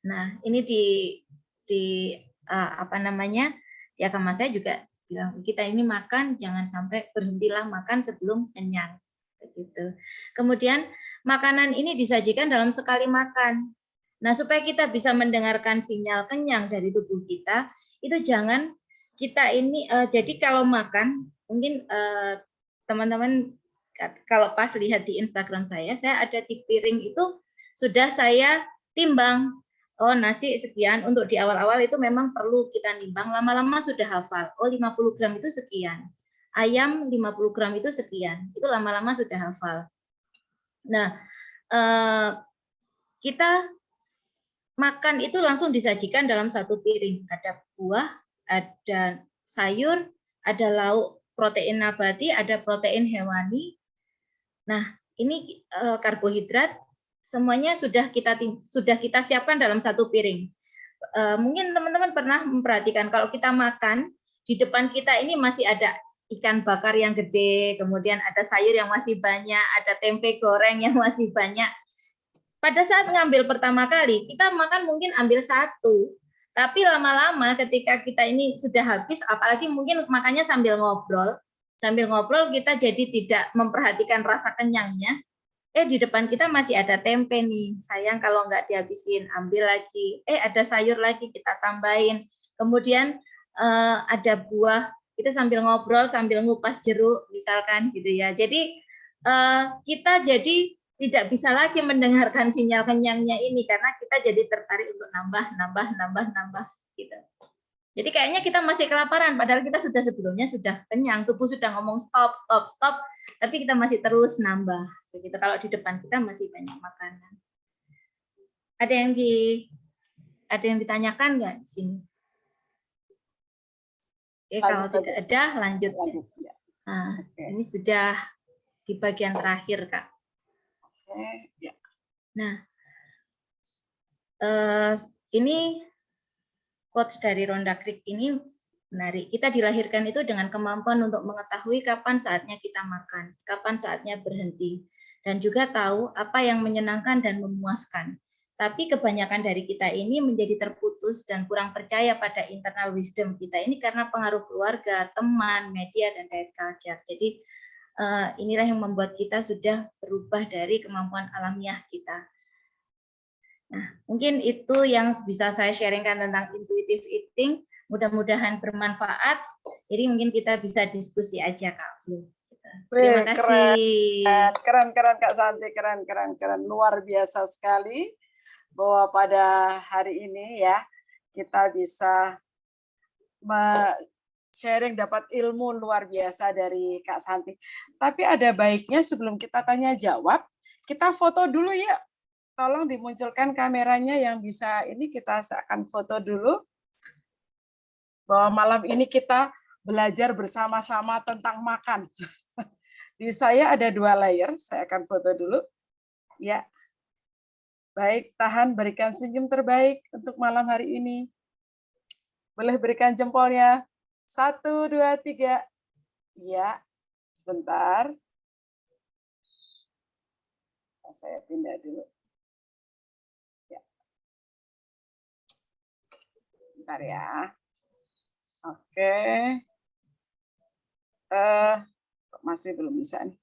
Nah, ini di apa namanya? Di agama saya juga bilang kita ini makan jangan sampai berhentilah makan sebelum kenyang. Begitu. Kemudian makanan ini disajikan dalam sekali makan. Nah, supaya kita bisa mendengarkan sinyal kenyang dari tubuh kita, itu jangan kita ini jadi kalau makan mungkin teman-teman kalau pas lihat di Instagram saya ada di piring itu sudah saya timbang. Oh, nasi sekian untuk di awal-awal itu memang perlu kita nimbang, lama-lama sudah hafal. Oh, 50 gram itu sekian. Ayam 50 gram itu sekian. Itu lama-lama sudah hafal. Nah, kita makan itu langsung disajikan dalam satu piring. Ada buah, ada sayur, ada lauk protein nabati, ada protein hewani. Nah, ini karbohidrat semuanya sudah kita siapkan dalam satu piring. Mungkin teman-teman pernah memperhatikan kalau kita makan di depan kita ini masih ada ikan bakar yang gede, kemudian ada sayur yang masih banyak, ada tempe goreng yang masih banyak. Pada saat ngambil pertama kali, kita makan mungkin ambil satu, tapi lama-lama ketika kita ini sudah habis, apalagi mungkin makannya sambil ngobrol kita jadi tidak memperhatikan rasa kenyangnya, di depan kita masih ada tempe nih, sayang kalau nggak dihabisin, ambil lagi. Ada sayur lagi, kita tambahin. Kemudian ada buah, kita sambil ngobrol, sambil ngupas jeruk, misalkan gitu ya. Jadi kita jadi tidak bisa lagi mendengarkan sinyal kenyangnya ini, karena kita jadi tertarik untuk nambah gitu. Jadi kayaknya kita masih kelaparan, padahal kita sebelumnya sudah kenyang, tubuh sudah ngomong stop, tapi kita masih terus nambah. Begitu kalau di depan kita masih banyak makanan. Ada yang ditanyakan nggak di sini? Kalau tidak ada, lanjut. Ya. Nah, ini sudah di bagian terakhir, Kak. Ya. Nah, ini quotes dari Rhonda Creek ini menarik. Kita dilahirkan itu dengan kemampuan untuk mengetahui kapan saatnya kita makan, kapan saatnya berhenti, dan juga tahu apa yang menyenangkan dan memuaskan. Tapi kebanyakan dari kita ini menjadi terputus dan kurang percaya pada internal wisdom kita ini karena pengaruh keluarga, teman, media, dan diet culture. Jadi inilah yang membuat kita sudah berubah dari kemampuan alamiah kita. Nah, mungkin itu yang bisa saya sharingkan tentang intuitive eating. Mudah-mudahan bermanfaat. Jadi mungkin kita bisa diskusi aja, Kak Flu. Terima kasih. Keren Kak Santi, keren. Luar biasa sekali bahwa pada hari ini ya kita bisa sharing dapat ilmu luar biasa dari Kak Santi. Tapi ada baiknya sebelum kita tanya jawab, kita foto dulu ya. Tolong dimunculkan kameranya yang bisa ini, kita akan foto dulu bahwa malam ini kita belajar bersama-sama tentang makan. Di saya ada 2 layer, saya akan foto dulu. Ya. Baik, tahan, berikan senyum terbaik untuk malam hari ini. Boleh berikan jempolnya. 1, 2, 3. Ya, sebentar. Saya pindah dulu. Bentar ya. Oke. Kok masih belum bisa nih.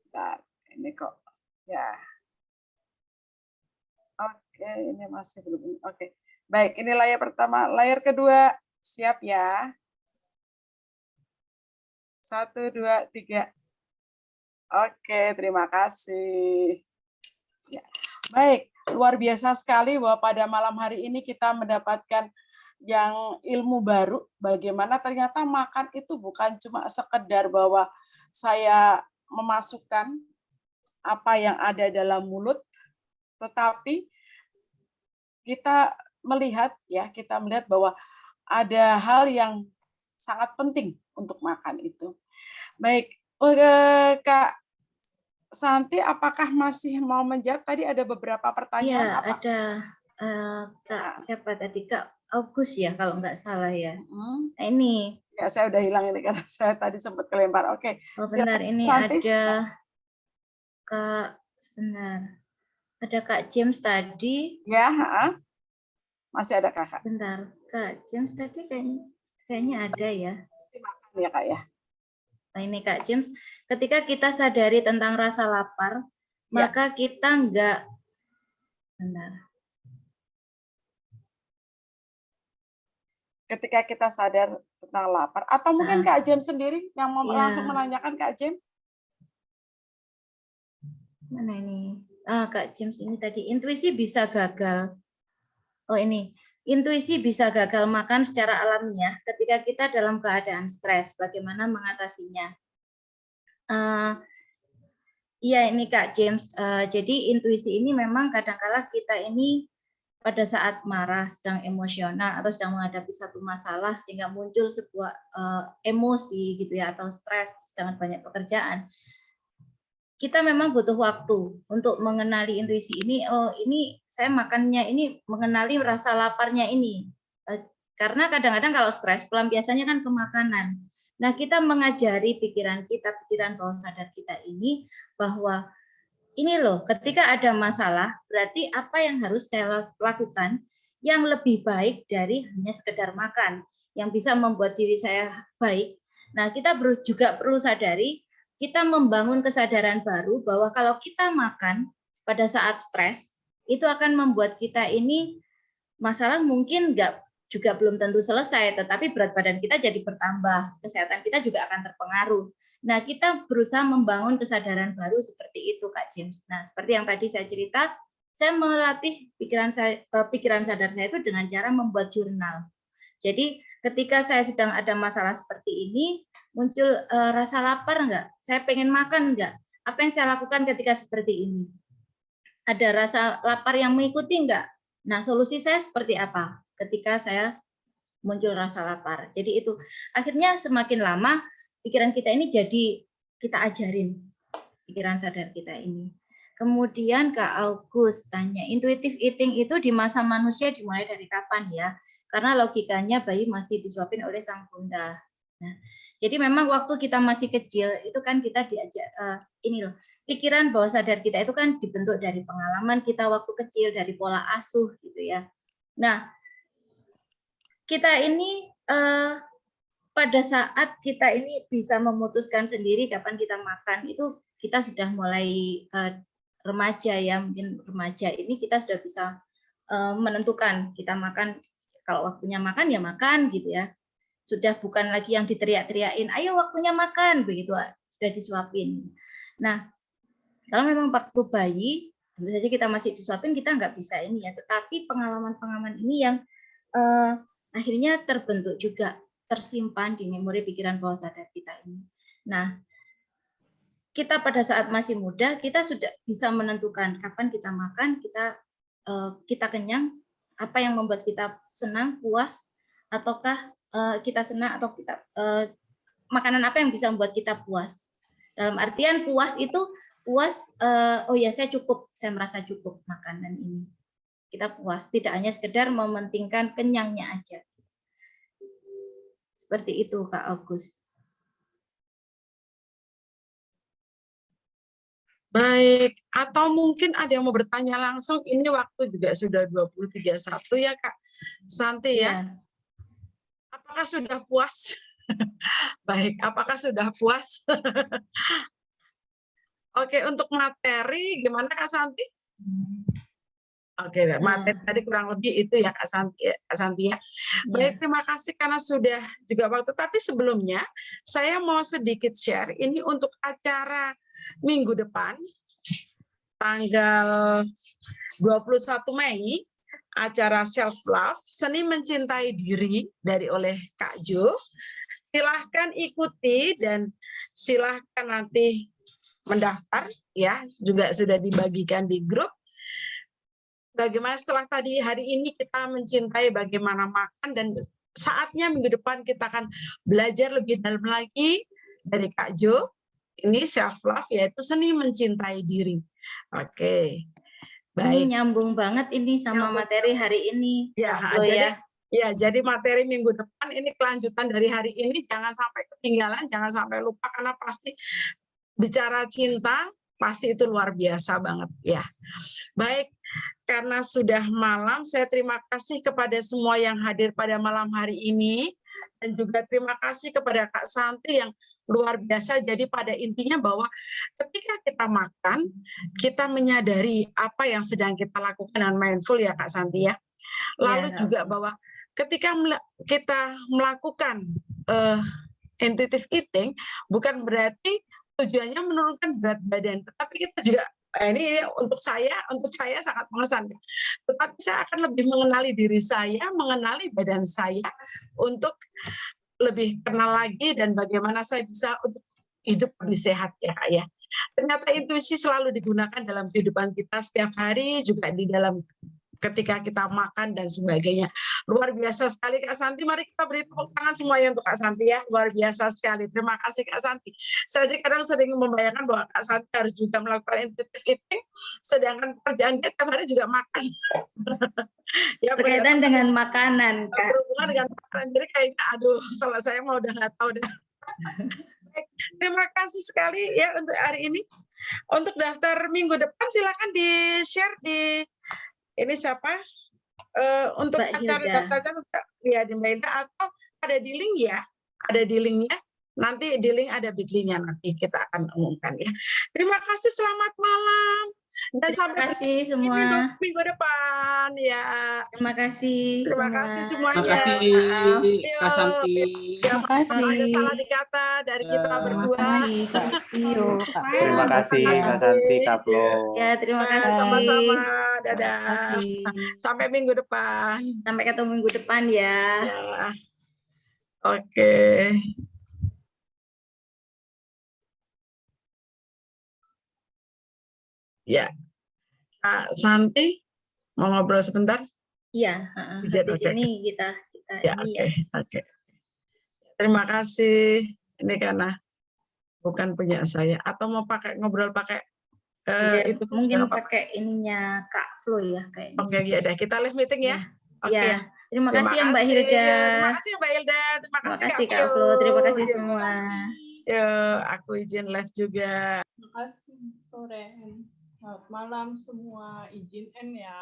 Bentar, ini kok. Ya. Oke, ini masih belum. Oke. Baik, ini layar pertama. Layar kedua, siap ya. 1, 2, 3. Oke, terima kasih. Ya. Baik. Luar biasa sekali bahwa pada malam hari ini kita mendapatkan yang ilmu baru, bagaimana ternyata makan itu bukan cuma sekedar bahwa saya memasukkan apa yang ada dalam mulut, tetapi kita melihat bahwa ada hal yang sangat penting untuk makan itu. Baik, Kak Santi, apakah masih mau menjawab? Tadi ada beberapa pertanyaan. Iya, ada Kak, siapa tadi? Kak Agus ya, kalau nggak salah ya. Nah, ini. Ya, saya udah hilang ini karena saya tadi sempat kelempar. Oke. Oh, benar, ini Santi. ada Kak, sebentar. Ada Kak James tadi. Ya, masih ada Kakak. Bentar, Kak James tadi kayaknya ada ya. Makan ya, Kak ya. Nah, ini Kak James, ketika kita sadari tentang rasa lapar, maka kita enggak, ketika kita sadar tentang lapar, atau mungkin Kak James sendiri yang mau langsung menanyakan Kak James. Mana ini? Kak James ini tadi, intuisi bisa gagal. Oh ini, intuisi bisa gagal makan secara alamiah ketika kita dalam keadaan stres. Bagaimana mengatasinya? Iya ini Kak James. Jadi intuisi ini memang kadang-kala kita ini pada saat marah, sedang emosional atau sedang menghadapi satu masalah sehingga muncul sebuah emosi gitu ya atau stres dengan banyak pekerjaan. Kita memang butuh waktu untuk mengenali intuisi ini. Oh, ini saya makannya ini mengenali rasa laparnya ini. Karena kadang-kadang kalau stres, pelampiasannya kan ke makanan. Nah, kita mengajari pikiran kita, pikiran bawah sadar kita ini bahwa ini loh, ketika ada masalah, berarti apa yang harus saya lakukan yang lebih baik dari hanya sekedar makan, yang bisa membuat diri saya baik. Nah, kita juga perlu sadari kita membangun kesadaran baru bahwa kalau kita makan pada saat stres, itu akan membuat kita ini masalah mungkin juga belum tentu selesai, tetapi berat badan kita jadi bertambah, kesehatan kita juga akan terpengaruh. Nah, kita berusaha membangun kesadaran baru seperti itu, Kak James. Nah, seperti yang tadi saya cerita, saya melatih pikiran sadar saya itu dengan cara membuat jurnal. Jadi ketika saya sedang ada masalah seperti ini, muncul rasa lapar enggak? Saya pengen makan enggak? Apa yang saya lakukan ketika seperti ini? Ada rasa lapar yang mengikuti enggak? Nah, solusi saya seperti apa ketika saya muncul rasa lapar? Jadi itu akhirnya semakin lama pikiran kita ini jadi kita ajarin pikiran sadar kita ini. Kemudian Kak Agus tanya, intuitive eating itu di masa manusia dimulai dari kapan ya? Karena logikanya bayi masih disuapin oleh sang bunda. Nah, jadi memang waktu kita masih kecil itu kan kita diajak ini loh, pikiran bawah sadar kita itu kan dibentuk dari pengalaman kita waktu kecil, dari pola asuh gitu ya. Nah, kita ini pada saat kita ini bisa memutuskan sendiri kapan kita makan, itu kita sudah mulai remaja ya, mungkin remaja ini kita sudah bisa menentukan kita makan, kalau waktunya makan ya makan gitu ya. Sudah bukan lagi yang diteriak-teriakin, ayo waktunya makan, begitu sudah disuapin. Nah, kalau memang waktu bayi, tentu saja kita masih disuapin, kita nggak bisa ini ya, tetapi pengalaman-pengalaman ini yang akhirnya terbentuk juga, tersimpan di memori pikiran bawah sadar kita ini. Nah, kita pada saat masih muda, kita sudah bisa menentukan kapan kita makan, kita kenyang, apa yang membuat kita senang, puas, ataukah kita senang, atau kita makanan apa yang bisa membuat kita puas. Dalam artian puas itu puas, oh ya saya cukup, saya merasa cukup makanan ini. Kita puas, tidak hanya sekedar mementingkan kenyangnya aja. Seperti itu Kak Agus. Baik, atau mungkin ada yang mau bertanya langsung, ini waktu juga sudah 20.31 ya Kak Santi ya. Apakah sudah puas? Baik, apakah sudah puas? Oke, untuk materi gimana Kak Santi? Oke, materi tadi kurang lebih itu ya Kak Santi ya. Baik, terima kasih karena sudah juga waktu. Tapi sebelumnya saya mau sedikit share ini untuk acara minggu depan, tanggal 21 Mei, acara Self Love, Seni Mencintai Diri oleh Kak Jo. Silahkan ikuti dan silahkan nanti mendaftar ya, juga sudah dibagikan di grup. Bagaimana setelah tadi hari ini kita mencintai bagaimana makan, dan saatnya minggu depan kita akan belajar lebih dalam lagi dari Kak Jo. Ini self love, yaitu seni mencintai diri. Oke. Baik. Ini nyambung banget ini sama materi hari ini. Jadi materi minggu depan ini kelanjutan dari hari ini, jangan sampai ketinggalan, jangan sampai lupa, karena pasti bicara cinta pasti itu luar biasa banget ya. Baik, karena sudah malam, saya terima kasih kepada semua yang hadir pada malam hari ini, dan juga terima kasih kepada Kak Santi yang luar biasa. Jadi pada intinya bahwa ketika kita makan, kita menyadari apa yang sedang kita lakukan dengan mindful ya Kak Santi ya. Lalu juga bahwa ketika kita melakukan intuitive eating, bukan berarti tujuannya menurunkan berat badan, tetapi kita juga, ini untuk saya sangat mengesankan. Tetapi saya akan lebih mengenali diri saya, mengenali badan saya, untuk lebih kenal lagi dan bagaimana saya bisa untuk hidup lebih sehat ya Kak ya. Ternyata intuisi selalu digunakan dalam kehidupan kita setiap hari, juga di dalam ketika kita makan dan sebagainya. Luar biasa sekali Kak Santi. Mari kita beri tepuk tangan semuanya untuk Kak Santi ya. Luar biasa sekali. Terima kasih Kak Santi. Saya kadang sering membayangkan bahwa Kak Santi harus juga melakukan intuitive eating, sedangkan pekerjaan dia tiap hari juga makan. Ya, berkaitan dengan makanan Kak. Berhubungan dengan makanan. Jadi kayaknya aduh, kalau saya mau udah nggak tahu deh. Terima kasih sekali ya untuk hari ini. Untuk daftar minggu depan silakan di-share di ini siapa? Untuk acara daftar ya di Mbak Hilda, atau ada di link ya, ada di linknya. Nanti di link ada bit.ly-nya, nanti kita akan umumkan ya. Terima kasih, selamat malam. Dan Terima sampai kasih semua. minggu depan ya. Terima kasih Terima semua. kasih semuanya. Terima kasih Maaf. Kak Santi. Ya, Terima kasih. ada salah dikata dari kita Ya. Terima berdua. kasih Kak Tio, Kak Flo. Terima kasih Ya. Kak Santi, Kak Flo. Ya, terima kasih. Sama-sama. Terima Dadah. kasih. Sampai minggu depan. Sampai ketemu minggu depan ya. Ya. Oke. Ya. Kak Santi mau ngobrol sebentar? Iya, Izin, habis oke. ini kita Ya, ini oke, oke. Terima kasih. Ini karena bukan punya saya. Atau mau pakai ngobrol pakai ya, itu? mungkin Nggak apa-apa. pakai ininya Kak Flo ya kayaknya. Oke, ya udah kita live meeting ya. Oke. Iya. Terima kasih ya Mbak Hilda. Terima kasih ya Mbak Hilda. Terima Terima kasih kasih Kak Kak Flo. Terima kasih Flo. semua. Yuk, aku izin live juga. Terima kasih sore. Selamat malam semua. Izin N ya.